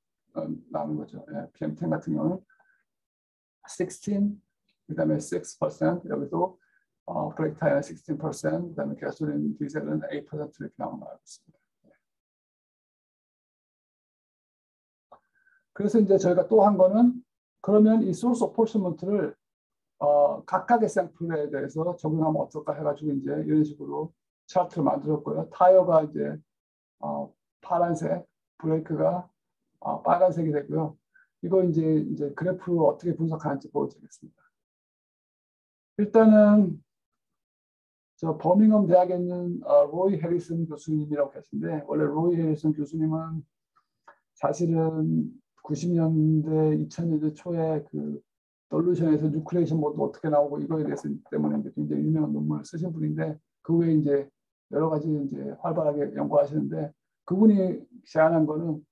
나오는 거죠. PM10 같은 경우는 16, 그다음에 6%, 여기도 브레이크 타이어는 16%, 그다음에 가솔린 디젤은 8% 이렇게 나오는 거 알고 있습니다. 그래서 이제 저희가 또 한 거는 그러면 이 소스 어포션먼트를 각각의 샘플에 대해서 적용하면 어떨까 해가지고 이제 이런 식으로 차트를 만들었고요. 타이어가 이제 파란색, 브레이크가 빨간색이 되고요. 이거 이제 그래프로 어떻게 분석하는지 보여드리겠습니다. 일단은 저 버밍엄 대학에 있는 로이 해리슨 교수님이라고 계신데 원래 로이 해리슨 교수님은 사실은 90년대, 2000년대 초에 그 솔루션에서 뉴클레이션 모드 어떻게 나오고 이거에 대해서 때문에 이제 굉장히 유명한 논문을 쓰신 분인데 그 외에 이제 여러 가지 이제 활발하게 연구하시는데 그분이 제안한 거는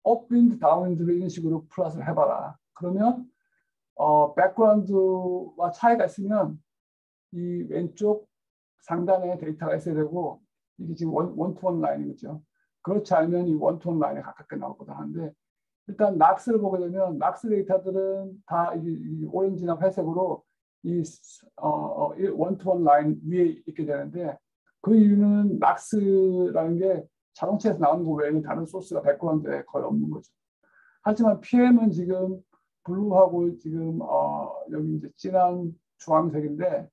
업윈드, 다운윈드를 이런 식으로 플러스를 해봐라. 그러면 백그라운드와 차이가 있으면 이 왼쪽 상단에 데이터가 있어야 되고 이게 지금 원투원 라인이죠. 그렇지 않으면 이 원투원 라인에 가깝게 나오거든 하는데 일단 락스를 보게 되면 락스 데이터들은 다 이 오렌지나 회색으로 이 원투원 라인 위에 있게 되는데 그 이유는 락스라는 게 자동차에서 나오는 거 외에는 다른 소스가 백그라운드에 거의 없는 거죠. 하지만 PM은 지금 블루하고 지금 여기 이제 진한 주황색인데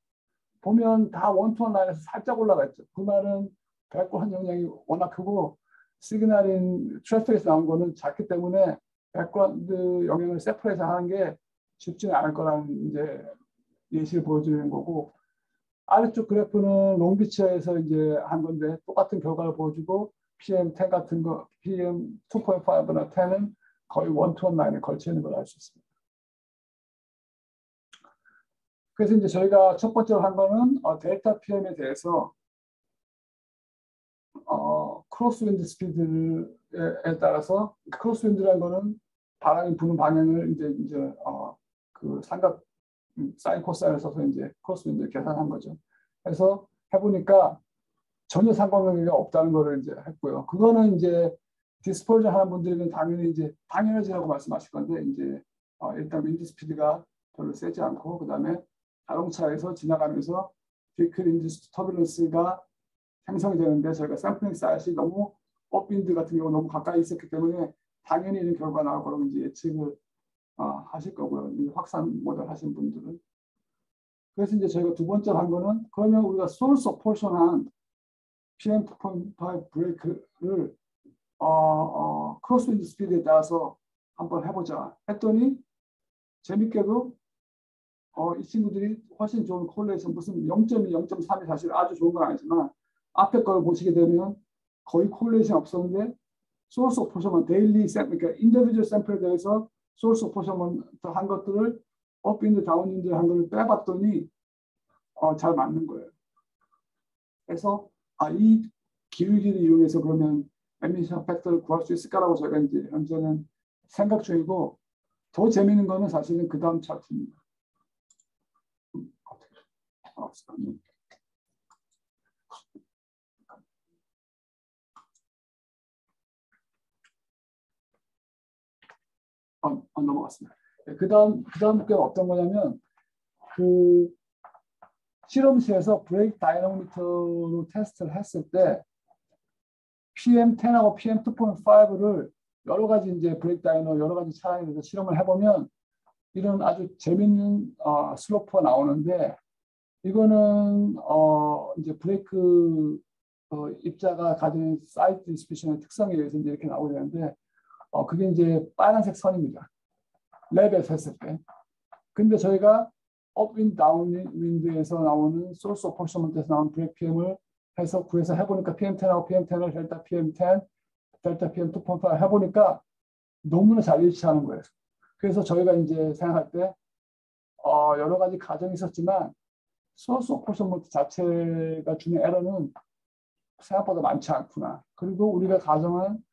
보면 다 원투원 라인에서 살짝 올라가 있죠. 그 말은 백그라운드 영향이 워낙 크고 시그널인 트래픽에서 나온 거는 작기 때문에 백그라운드 영향을 세퍼레이트 하는 게 쉽지는 않을 거라는 이제 예시를 보여주는 거고 아래쪽 그래프는 롱비치에서 이제 한 건데 똑같은 결과를 보여주고 PM10 같은 거 PM 2.5나 10은 거의 원투원 라인에 걸쳐 있는 걸 알 수 있습니다. 그래서 이제 저희가 첫 번째로 한 거는 델타 PM에 대해서 크로스윈드 스피드에 따라서 크로스윈드라는 거는 바람이 부는 방향을 이제 그 삼각 사인 코사인을 써서 이제 크로스윈드를 계산한 거죠. 그래서 해보니까 전혀 상관관계가 없다는 거를 이제 했고요. 그거는 이제 디스퍼전 하는 분들은 당연히 이제 당연하지라고 말씀하실 건데 이제 일단 윈드 스피드가 별로 세지 않고 그다음에 자동차에서 지나가면서 비클 인듀스 터뷸런스가 형성이 되는데 저희가 샘플링 사이즈이 너무 업윈드 같은 경우 너무 가까이 있었기 때문에 당연히 이런 결과가 나올 거라고 이제 예측을 하실 거고요. 확산 모델 하신 분들은 그래서 이제 저희가 두 번째로 한 거는 그러면 우리가 소스 오퍼레이션한 PM2.5 브레이크를 크로스윈드 스피드에 따라서 한번 해보자 했더니 재밌게도 이 친구들이 훨씬 좋은 콜레이션 무슨 0.2, 0.3이 사실 아주 좋은 건 아니지만 앞에 걸 보시게 되면 거의 콜레이션 없었는데 소스 오퍼레이션 데일리 그러니까 인디비주얼 샘플에 대해서 소스 오퍼레이션 한 것들을 업인드 다운인드 한 걸 빼봤더니 잘 맞는 거예요. 그래서 이 기울기를 이용해서 그러면 에미션 팩터를 구할 수 있을까라고 저희가 이제 현재는 생각 중이고 더 재미있는 거는 사실은 그 다음 차트입니다. 넘어갔습니다. 그 다음 게 어떤 거냐면 그 실험실에서 브레이크 다이너미터로 테스트를 했을 때 PM10하고 PM2.5를 여러 가지 이제 브레이크 다이너 여러 가지 차량에서 실험을 해보면 이런 아주 재밌는 슬로프가 나오는데 이거는 이제 브레이크 입자가 가진 사이트 디스트리뷰션의 특성에 의해서 이제 이렇게 나오게 되는데 그게 이제 빨간색 선입니다. 랩에서 했을 때. 근데 저희가 업윈드 다운윈드에서 나오는 소스 오퍼레이션먼트에서 나오는 브레이크 PM을 해서 구해서 해보니까 PM10하고 PM10을 델타 PM10, 델타 PM2.5 해보니까 너무나 잘 일치하는 거예요. 그래서 저희가 이제 생각할 때 여러 가지 가정이 있었지만 소스 오퍼레이션먼트 자체가 주는 에러는 생각보다 많지 않구나. 그리고 우리가 가정한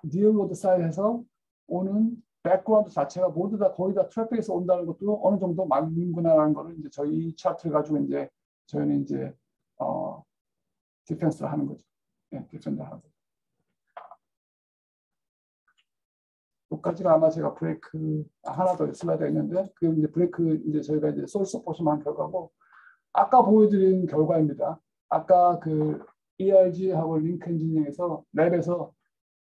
리얼로드 사이드에서 오는 백그라운드 자체가 모두 다 거의 다 트래픽에서 온다는 것도 어느 정도 맞는구나라는 거를 이제 저희 차트를 가지고 이제 저희는 이제 디펜스를 하는 거죠. 네, 디펜스를 하는 거죠. 여기까지가 아마 제가 브레이크 하나 더 슬라이드가 있는데 그 이제 브레이크 이제 저희가 이제 소스 오퍼레이션한 결과고 아까 보여드린 결과입니다. 아까 그 ERG하고 링크 엔지니어에서 랩에서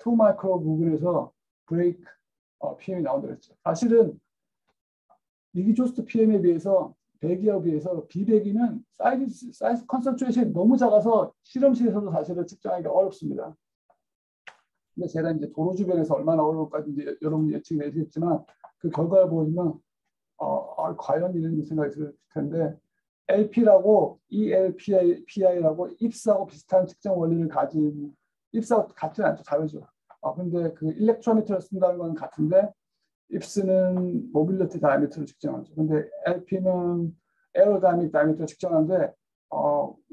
2 마이크로 부분에서 브레이크 PM이 나온다고 했죠. 사실은 이기조스트 PM에 비해서 배기에 비해서 비배기는 사이즈 컨센트레이션이 너무 작아서 실험실에서도 사실은 측정하기가 어렵습니다. 근데 제가 이제 도로 주변에서 얼마나 어려울까 이제 여러분 예측이 되시겠지만 그 결과를 보시면 과연 이런 생각이 들 텐데 LP라고 ELPI라고 입스하고 비슷한 측정 원리를 가진 입스하고 같지는 않죠. 다르죠. 근데 그 일렉트로미터를 쓴다는 건 같은데 입스는 모빌리티 다이미터를 측정하죠. 근데 LP는 에어로다이나믹 다이미터를 측정하는데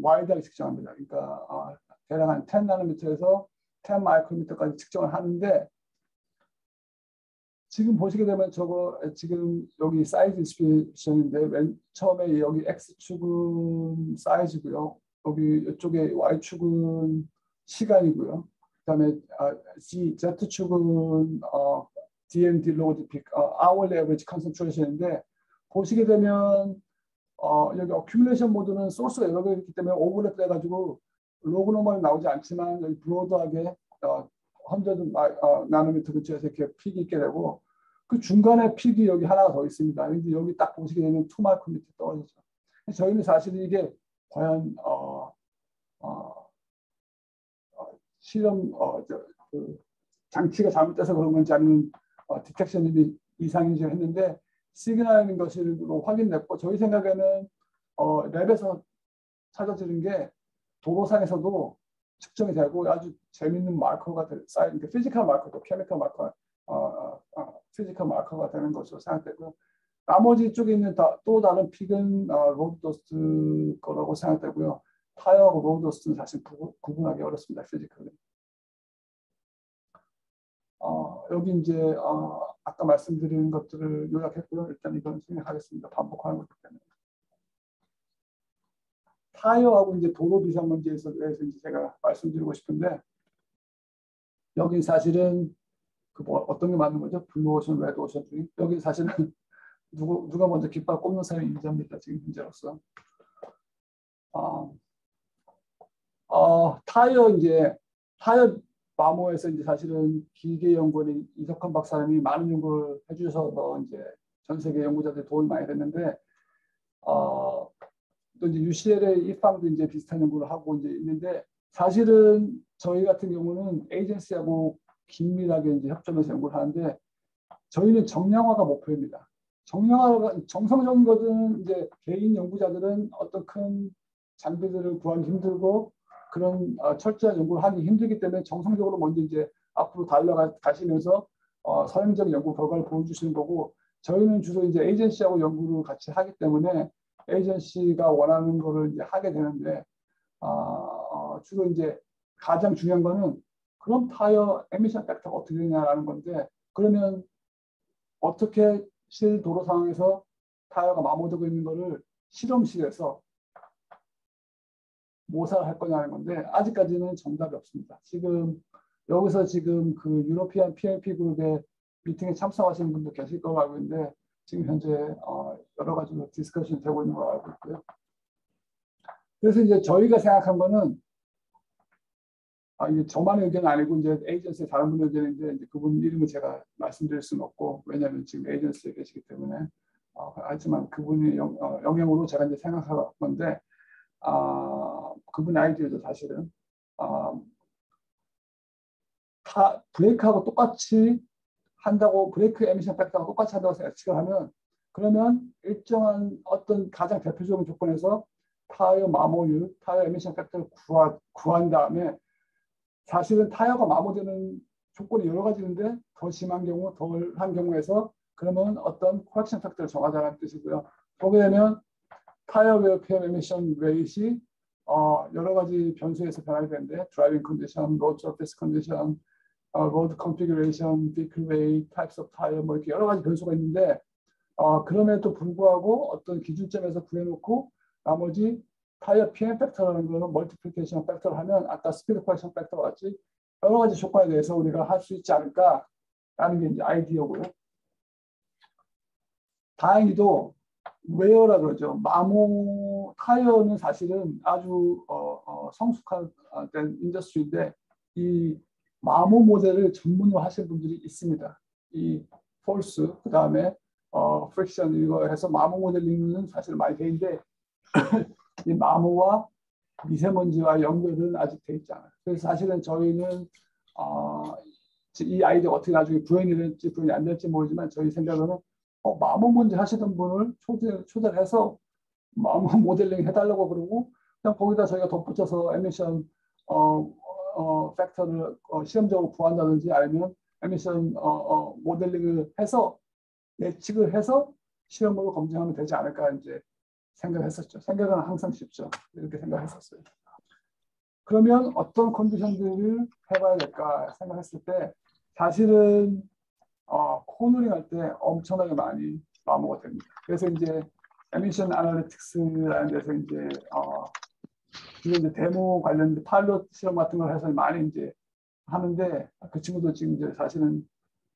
와이드하게 측정합니다. 그러니까 대략 한 10 나노미터에서 10 마이크로미터까지 측정을 하는데 지금 보시게 되면 저거 지금 여기 사이즈 디스트리뷰션인데 맨 처음에 여기 X축은 사이즈고요. 여기 이쪽에 Y축은 시간이고요. 그다음에 Z축은 DMD 로드 픽, hourly average concentration인데 보시게 되면 여기 어큐뮬레이션 모드는 소스가 여러 개 있기 때문에 오버랩 돼가지고 로그 노멀이 나오지 않지만 여기 브로드하게 100 나노미터 근처에서 이렇게 픽이 있게 되고 그 중간에 픽이 여기 하나가 더 있습니다. 근데 여기 딱 보시게 되면 2 마이크로미터 떨어지죠. 저희는 사실 이게 과연 실험 그 장치가 잘못돼서 그런 건지 아니면 디텍션이 이상인지 했는데 시그널인 것으로 확인됐고 저희 생각에는 랩에서 찾아지는 게 도로상에서도 측정이 되고 아주 재밌는 마커가 쌓이는 게 피지컬 마커도 케미컬 마커, 피지컬 마커가 되는 것으로 생각되고 나머지 쪽에 있는 또 다른 픽은 로드 더스트 거라고 생각되고요. 타이어하고 로드 더스트는 사실 구분하기 어렵습니다. 피지컬리. 여기 이제 아까 말씀드린 것들을 요약했고요. 일단 이건 생략하겠습니다. 반복하는 것이기 때문에. 타이어하고 이제 도로 미세먼지에서 대해서 이제 제가 말씀드리고 싶은데 여기 사실은 그 어떤 게 맞는 거죠? 블루 오션, 레드 오션 중에 여기 사실은 누가 먼저 깃발 꼽는 사람이 인정합니다. 지금 현재로서. 타이어 이제 타이어 마모에서 이제 사실은 기계 연구원인 이석환 박사님이 많은 연구를 해주셔서 이제 전 세계 연구자들이 도움이 많이 됐는데 또 이제 UCL의 이팡도 이제 비슷한 연구를 하고 이제 있는데 사실은 저희 같은 경우는 에이전시하고 긴밀하게 이제 협점해서 연구를 하는데 저희는 정량화가 목표입니다. 정량화가 정성적인 것은 이제 개인 연구자들은 어떤 큰 장비들을 구하기 힘들고 그런 철저한 연구를 하기 힘들기 때문에 정성적으로 먼저 이제 앞으로 달려가시면서 선행적 연구 결과를 보여주시는 거고 저희는 주로 이제 에이전시하고 연구를 같이 하기 때문에 에이전시가 원하는 거를 이제 하게 되는데 주로 이제 가장 중요한 거는 그럼 타이어 에미션 팩터가 어떻게 되냐라는 건데 그러면 어떻게 실도로 상황에서 타이어가 마모되고 있는 거를 실험실에서 모사를 할 거냐는 건데 아직까지는 정답이 없습니다. 여기서 지금 그 유로피안 PLP 그룹의 미팅에 참석하시는 분도 계실 거라고 알고 있는데 지금 현재 여러 가지로 디스커션이 되고 있는 걸로 알고 있고요. 그래서 이제 저희가 생각한 거는 이게 저만의 의견은 아니고 이제 에이전시의 다른 분의 의견인데 이제 그분 이름을 제가 말씀드릴 수는 없고 왜냐하면 지금 에이전시에 계시기 때문에 하지만 그분의 영향으로 제가 이제 생각할 건데 그분의 아이디어도 사실은 브레이크하고 똑같이 한다고 브레이크 에미션 팩터하고 똑같이 한다고 예측을 하면 그러면 일정한 어떤 가장 대표적인 조건에서 타이어 마모율, 타이어 에미션 팩터를 구한 다음에 사실은 타이어가 마모되는 조건이 여러 가지인데 더 심한 경우, 덜한 경우에서 그러면 어떤 코렉션 팩터를 정하자는 뜻이고요. 보게 되면 타이어 웨어 PM 에미션 레이시 여러 가지 변수에서 변하게 되는데 드라이빙 컨디션, 로드 서페이스 컨디션, 로드 컨피규레이션, 비클 웨이, 타입스 오브 타이어 뭐 이렇게 여러 가지 변수가 있는데 그럼에도 불구하고 어떤 기준점에서 구해놓고 나머지 타이어 PM 팩터라는 거는 멀티플리케이션 팩터를 하면 아까 스피드 코렉션 팩터와 같이 여러 가지 조건에 대해서 우리가 할 수 있지 않을까라는 게 이제 아이디어고요. 다행히도 웨어라 그러죠. 마모 타이어는 사실은 아주 성숙한 인더스트리인데 이 마모 모델을 전문으로 하시는 분들이 있습니다. 이 폴스 그다음에 프릭션 이거 해서 마모 모델링은 사실 많이 돼 있는데 이 마모와 미세먼지와 연결은 아직 돼 있지 않아요. 그래서 사실은 저희는 이 아이디어가 어떻게 나중에 구현이 될지 구현이 안 될지 모르지만 저희 생각으로는 마모 문제 하시던 분을 초대를 해서 마모 모델링 해달라고 그러고 그냥 거기다 저희가 덧붙여서 에미션 팩터를 시험적으로 구한다든지 아니면 에미션 모델링을 해서 예측을 해서 시험으로 검증하면 되지 않을까 이제 생각했었죠. 생각은 항상 쉽죠. 이렇게 생각했었어요. 그러면 어떤 컨디션들을 해봐야 될까 생각했을 때 사실은 코너링 할 때 엄청나게 많이 마모가 됩니다. 그래서 이제 에미션 애널리틱스라는 데서 주로 이제 데모 관련 파일럿 실험 같은 걸 해서 많이 이제 하는데 그 친구도 지금 이제 사실은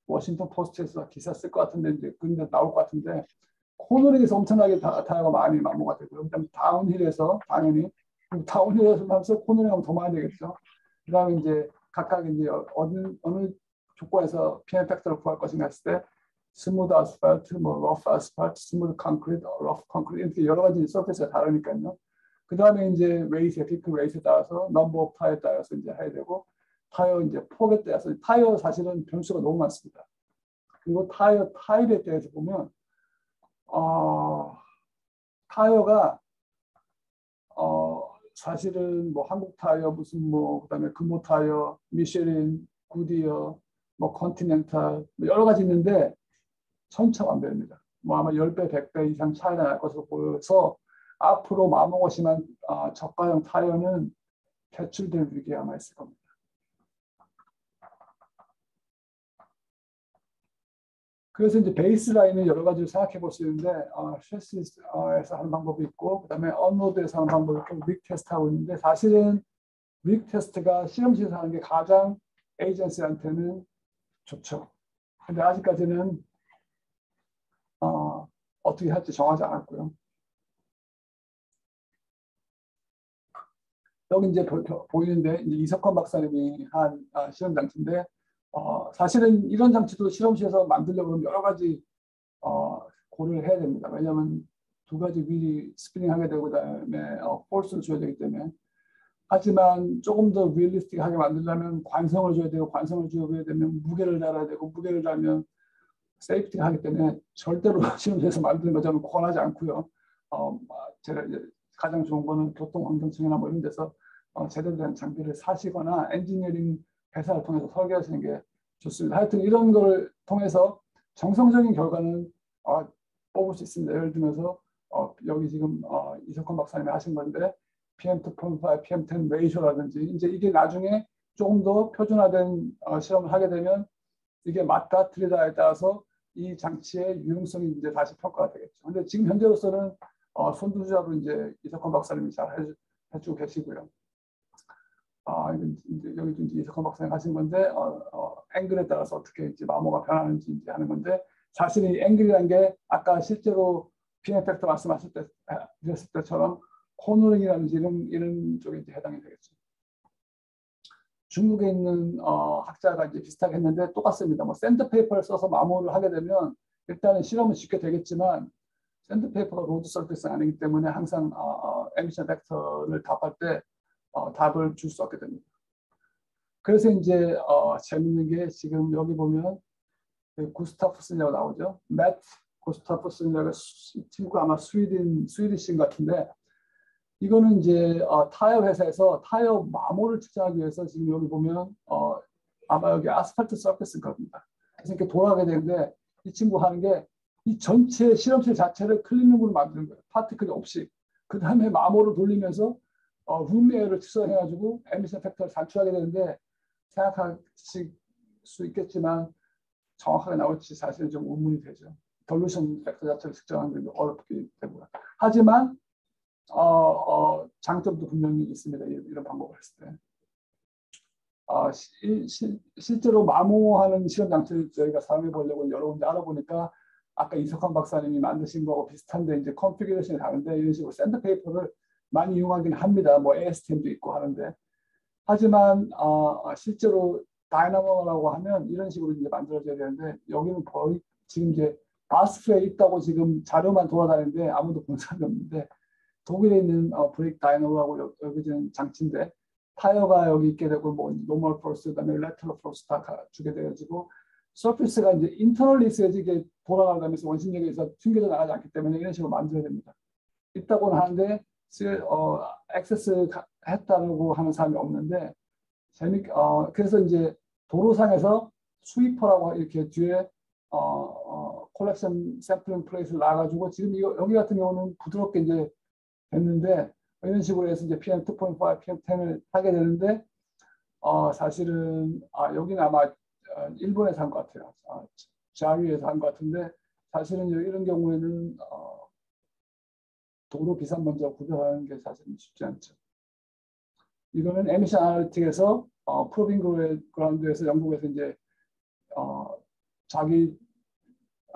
워싱턴 포스트에서 기사 쓸 것 같은데 이제 근데 나올 것 같은데 코너링에서 엄청나게 타이어가 많이 마모가 되고요. 그다음에 다운힐에서 당연히 다운힐에서 하면서 코너링하면 더 많이 되겠죠. 그다음에 이제 각각 이제 어느 조건에서 PM 팩터를 구할 것인가 했을 때 스무드 아스팔트, 뭐 러프 아스팔트, 스무드 콘크리트, 러프 콘크리트 이렇게 여러 가지 서페이스가 다르니까요. 그 다음에 이제 웨이트, 피크 웨이트에 따라서 넘버 오브 타이어에 따라서 이제 해야 되고 타이어 이제 폭에 따라서 타이어 사실은 변수가 너무 많습니다. 그리고 타이어 타입에 대해서 보면 타이어가 사실은 뭐 한국 타이어 무슨 뭐 그다음에 금호 타이어, 미쉐린, 구디어, 뭐 컨티넨탈 뭐 여러 가지 있는데 천차만별입니다. 뭐 아마 10배, 100배 이상 차이가 날 것으로 보여서 앞으로 마모가 심한 저가형 타이어는 퇴출될 위기에 아마 있을 겁니다. 그래서 이제 베이스라인은 여러 가지로 생각해 볼 수 있는데 쉐시에서 하는 방법이 있고 그다음에 언로드에서 하는 방법이 있고 윅 테스트하고 있는데 사실은 윅 테스트가 실험실에서 하는 게 가장 에이전시한테는 좋죠. 근데 아직까지는 어떻게 할지 정하지 않았고요. 여기 이제 보이는데 이제 이석환 박사님이 한 실험 장치인데 사실은 이런 장치도 실험실에서 만들려고 하면 여러 가지 고려를 해야 됩니다. 왜냐하면 두 가지 휠이 스피닝하게 되고 그다음에 폴스를 줘야 되기 때문에. 하지만 조금 더 리얼리스틱하게 만들려면 관성을 줘야 되고 관성을 줘야 되면 무게를 달아야 되고 무게를 달면 세이프티가 하기 때문에 절대로 실험실에서 만드는 거 저는 권하지 않고요. 제가 이제 가장 좋은 거는 교통환경청이나 뭐 이런 데서 제대로 된 장비를 사시거나 엔지니어링 회사를 통해서 설계하시는 게 좋습니다. 하여튼 이런 걸 통해서 정성적인 결과는 뽑을 수 있습니다. 예를 들면서 여기 지금 이석환 박사님이 하신 건데 PM2.5, PM10 레이쇼라든지 이제 이게 나중에 조금 더 표준화된 실험을 하게 되면 이게 맞다 틀리다에 따라서 이 장치의 유용성이 이제 다시 평가가 되겠죠. 근데 지금 현재로서는 선두주자로 이제 이석환 박사님이 잘 해주고 계시고요. 이제 여기도 이제 이석환 박사님 하신 건데 앵글에 따라서 어떻게 이제 마모가 변하는지 이제 하는 건데 사실 이 앵글이라는 게 아까 실제로 PM 팩터 말씀하실 때 드렸을 때처럼 코너링이라든지 이런 쪽에 이제 해당이 되겠죠. 중국에 있는 학자가 이제 비슷하게 했는데 똑같습니다. 뭐 샌드페이퍼를 써서 마모를 하게 되면 일단은 실험은 쉽게 되겠지만 샌드페이퍼가 로드 서피스가 아니기 때문에 항상 에미션 벡터를 답할 때 답을 줄 수 없게 됩니다. 그래서 이제 재밌는 게 지금 여기 보면 구스타프슨이라고 나오죠. 맷 구스타프슨이라고 친구가 아마 스위디신 같은데 이거는 이제 타이어 회사에서 타이어 마모를 측정하기 위해서 지금 여기 보면 아마 여기 아스팔트 서페스일 겁니다. 그래서 이렇게 돌아가게 되는데 이 친구 하는 게 이 전체 실험실 자체를 클린룸으로 만드는 거예요. 파티클이 없이. 그 다음에 마모를 돌리면서 룸에어를 측정해가지고 에미션 팩터를 산출하게 되는데 생각하실 수 있겠지만 정확하게 나올지 사실은 좀 의문이 되죠. 덜루션 팩터 자체를 측정하는 게 어렵기 때문에. 하지만 장점도 분명히 있습니다. 이런 방법을 했을 때. 실제로 마모하는 실험 장치를 저희가 사용해 보려고 여러 군데 알아보니까 아까 이석환 박사님이 만드신 거하고 비슷한데 이제 컨피규레이션이 다른데 이런 식으로 샌드페이퍼를 많이 이용하긴 합니다. 뭐 ASTM도 있고 하는데 하지만 실제로 다이나모라고 하면 이런 식으로 이제 만들어져야 되는데 여기는 거의 지금 이제 바스프에 있다고 지금 자료만 돌아다니는데 아무도 본 사람이 없는데 독일에 있는 브레이크 다이너하고 여기 있는 장치인데 타이어가 여기 있게 되고 뭐 노멀 포스 그다음에 레터럴 포스 다 주게 돼가지고 서피스가 이제 인터널리 있어야지 이게 돌아가면서 원심력에서 튕겨져 나가지 않기 때문에 이런 식으로 만들어야 됩니다. 있다고는 하는데 액세스 했다고 하는 사람이 없는데 그래서 이제 도로상에서 스위퍼라고 이렇게 뒤에 콜렉션 샘플링 플레이스를 놔가지고 지금 여기 같은 경우는 부드럽게 이제 됐는데 이런 식으로 해서 이제 PM2.5, PM10을 하게 되는데 사실은 여기는 아마 일본에서 한 것 같아요. 자위에서 한 것 같은데 사실은 이런 경우에는 도로 비상번지와 구별하는 게 사실은 쉽지 않죠. 이거는 에미션 아날리틱에서 프로빙 그라운드에서 영국에서 이제 자기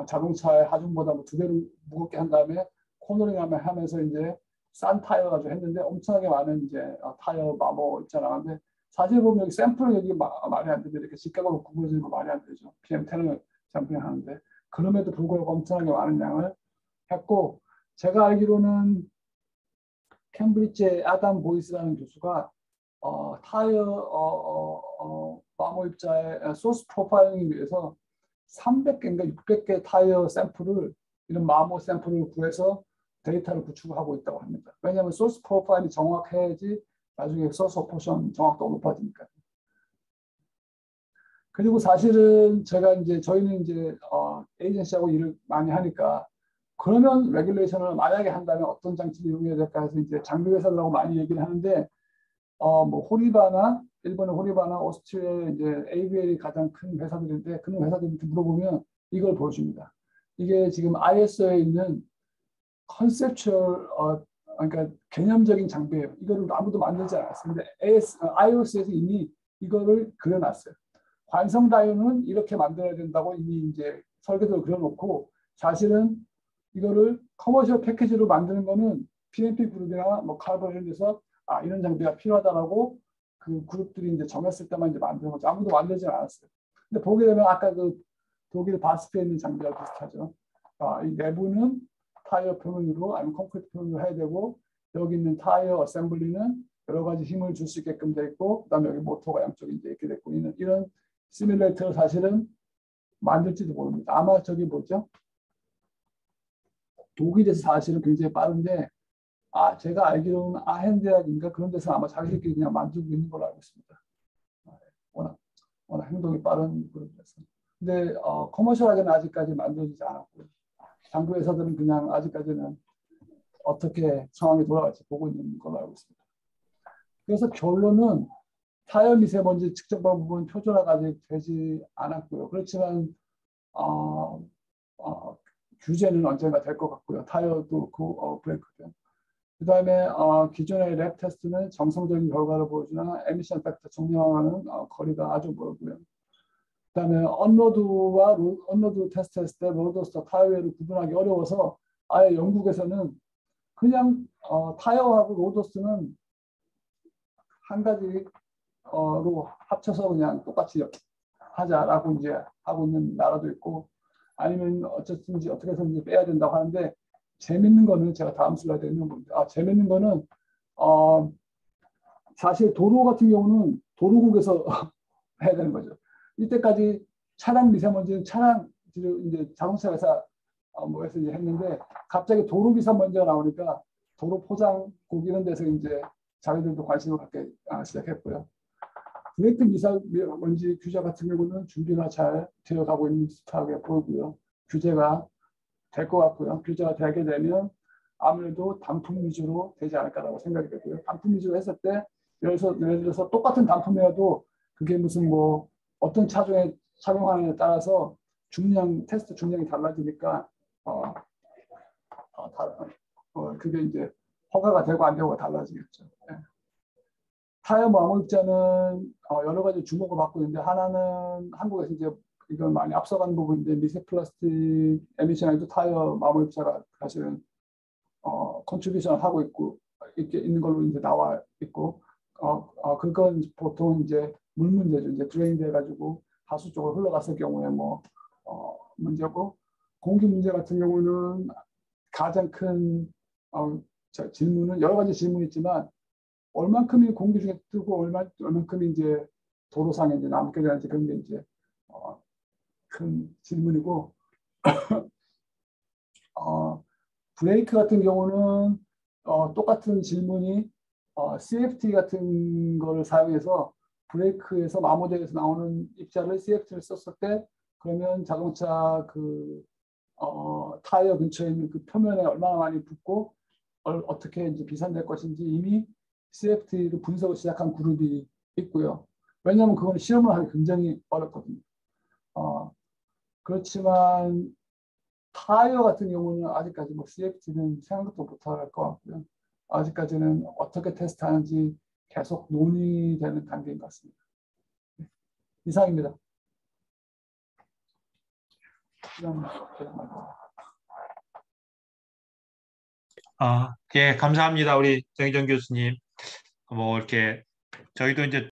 자동차의 하중보다 뭐 2배로 무겁게 한 다음에 코너링 하면서 이제 싼 타이어 가지고 했는데 엄청나게 많은 이제 타이어 마모 있잖아. 근데 사실 보면 여기 샘플은 여기 말이 안 되죠. 이렇게 직각으로 구부러지는 거 말이 안 되죠. PM10을 샘플링 하는데 그럼에도 불구하고 엄청나게 많은 양을 했고 제가 알기로는 캠브리지의 아담 보이스라는 교수가 타이어 마모 입자의 소스 프로파일링을 위해서 300개인가 600개 타이어 샘플을 이런 마모 샘플을 구해서 데이터를 구축하고 있다고 합니다. 왜냐하면 소스 프로파일이 정확해야지 나중에 소스 오퍼션 정확도가 높아지니까. 그리고 사실은 저희는 이제 에이전시하고 일을 많이 하니까 그러면 레귤레이션을 만약에 한다면 어떤 장치를 이용해야 될까 해서 이제 장비 회사들하고 많이 얘기를 하는데 뭐 호리바나 일본의 호리바나 오스트리아의 이제 ABL이 가장 큰 회사들인데 그런 회사들한테 물어보면 이걸 보여줍니다. 이게 지금 ISO에 있는 컨셉추얼 그러니까 개념적인 장비예요. 이거를 아무도 만들지 않았습니다. iOS에서 이미 이거를 그려놨어요. 관성 다이오는 이렇게 만들어야 된다고 이미 이제 설계도를 그려놓고 사실은 이거를 커머셜 패키지로 만드는 거는 PNP 그룹이나 뭐 카르본 이런 데서 이런 장비가 필요하다라고 그 그룹들이 이제 정했을 때만 이제 만드는 거죠. 아무도 만들지 않았어요. 근데 보게 되면 아까 그 독일 바스크에 있는 장비와 비슷하죠. 이 내부는 타이어 표면으로 아니면 콘크리트 표면으로 해야 되고 여기 있는 타이어 어셈블리는 여러 가지 힘을 줄 수 있게끔 돼 있고 그다음에 여기 모터가 양쪽에 이제 이렇게 됐고 이런 시뮬레이터를 사실은 만들지도 모릅니다. 아마 저기 뭐죠? 독일에서 사실은 굉장히 빠른데 제가 알기로는 아헨 대학인가 그런 데서 아마 자기들끼리 그냥 만들고 있는 걸로 알고 있습니다. 워낙 행동이 빠른 그룹에서. 근데 커머셜하게는 아직까지 만들어지지 않았고요. 장비 회사들은 그냥 아직까지는 어떻게 상황이 돌아갈지 보고 있는 걸로 알고 있습니다. 그래서 결론은 타이어 미세먼지 측정 방법은 표준화가 아직 되지 않았고요. 그렇지만 규제는 언젠가 될 것 같고요. 타이어도 그 브레이크죠. 그다음에 기존의 랩 테스트는 정성적인 결과를 보여주는 에미션 팩터 증명하는 거리가 아주 멀고요. 그다음에 언로드 테스트 했을 때 로드스터 타이어를 구분하기 어려워서 아예 영국에서는 그냥 타이어하고 로드스는 한 가지로 합쳐서 그냥 똑같이 하자라고 이제 하고 있는 나라도 있고 아니면 어쨌든지 어떻게 해서든지 빼야 된다고 하는데 재밌는 거는 제가 다음 슬라이드에 있는 겁니다. 재밌는 거는 사실 도로 같은 경우는 도로국에서 해야 되는 거죠. 이때까지 차량 미세먼지는 이제 자동차 회사 뭐에서 이제 했는데 갑자기 도로 미세먼지가 나오니까 도로 포장국 이런 데서 이제 자기들도 관심을 갖게 시작했고요. 브레이크 미세먼지 규제 같은 경우는 준비가 잘 되어가고 있는 듯하게 보이고요. 규제가 될 것 같고요. 규제가 되게 되면 아무래도 단품 위주로 되지 않을까라고 생각이 되고요. 단품 위주로 했을 때 예를 들어서 똑같은 단품이라도 그게 무슨 뭐 어떤 차종에 착용하느냐에 따라서 테스트 중량이 달라지니까 그게 이제 허가가 되고 안 되고가 달라지겠죠. 네. 타이어 마모 입자는 여러 가지 주목을 받고 있는데 하나는 한국에서 이제 이건 많이 앞서간 부분인데 미세 플라스틱 에미션에도 타이어 마모 입자가 사실은 컨트리뷰션을 하고 있는 걸로 이제 나와 있고 그건 보통 이제 물 문제죠. 이제 드레인 돼가지고 하수 쪽으로 흘러갔을 경우에 뭐 문제고 공기 문제 같은 경우는 가장 큰 질문은 여러 가지 질문이 있지만 얼만큼이 공기 중에 뜨고 얼만큼이 이제 도로상에 이제 남게 되는지 그런 게 이제 큰 질문이고 브레이크 같은 경우는 똑같은 질문이 CFT 같은 거를 사용해서 브레이크에서 마모되어서 나오는 입자를 CFT를 썼을 때 그러면 자동차 타이어 근처에 있는 그 표면에 얼마나 많이 붙고 어떻게 이제 비산될 것인지 이미 CFT로 분석을 시작한 그룹이 있고요. 왜냐하면 그거는 실험을 하기 굉장히 어렵거든요. 그렇지만 타이어 같은 경우는 아직까지 뭐 CFT는 생각도 못할 것 같고요. 아직까지는 어떻게 테스트하는지 계속 논의되는 단계인 것 같습니다. 이상입니다. 예, 감사합니다. 우리 정희정 교수님. 뭐 이렇게 저희도 이제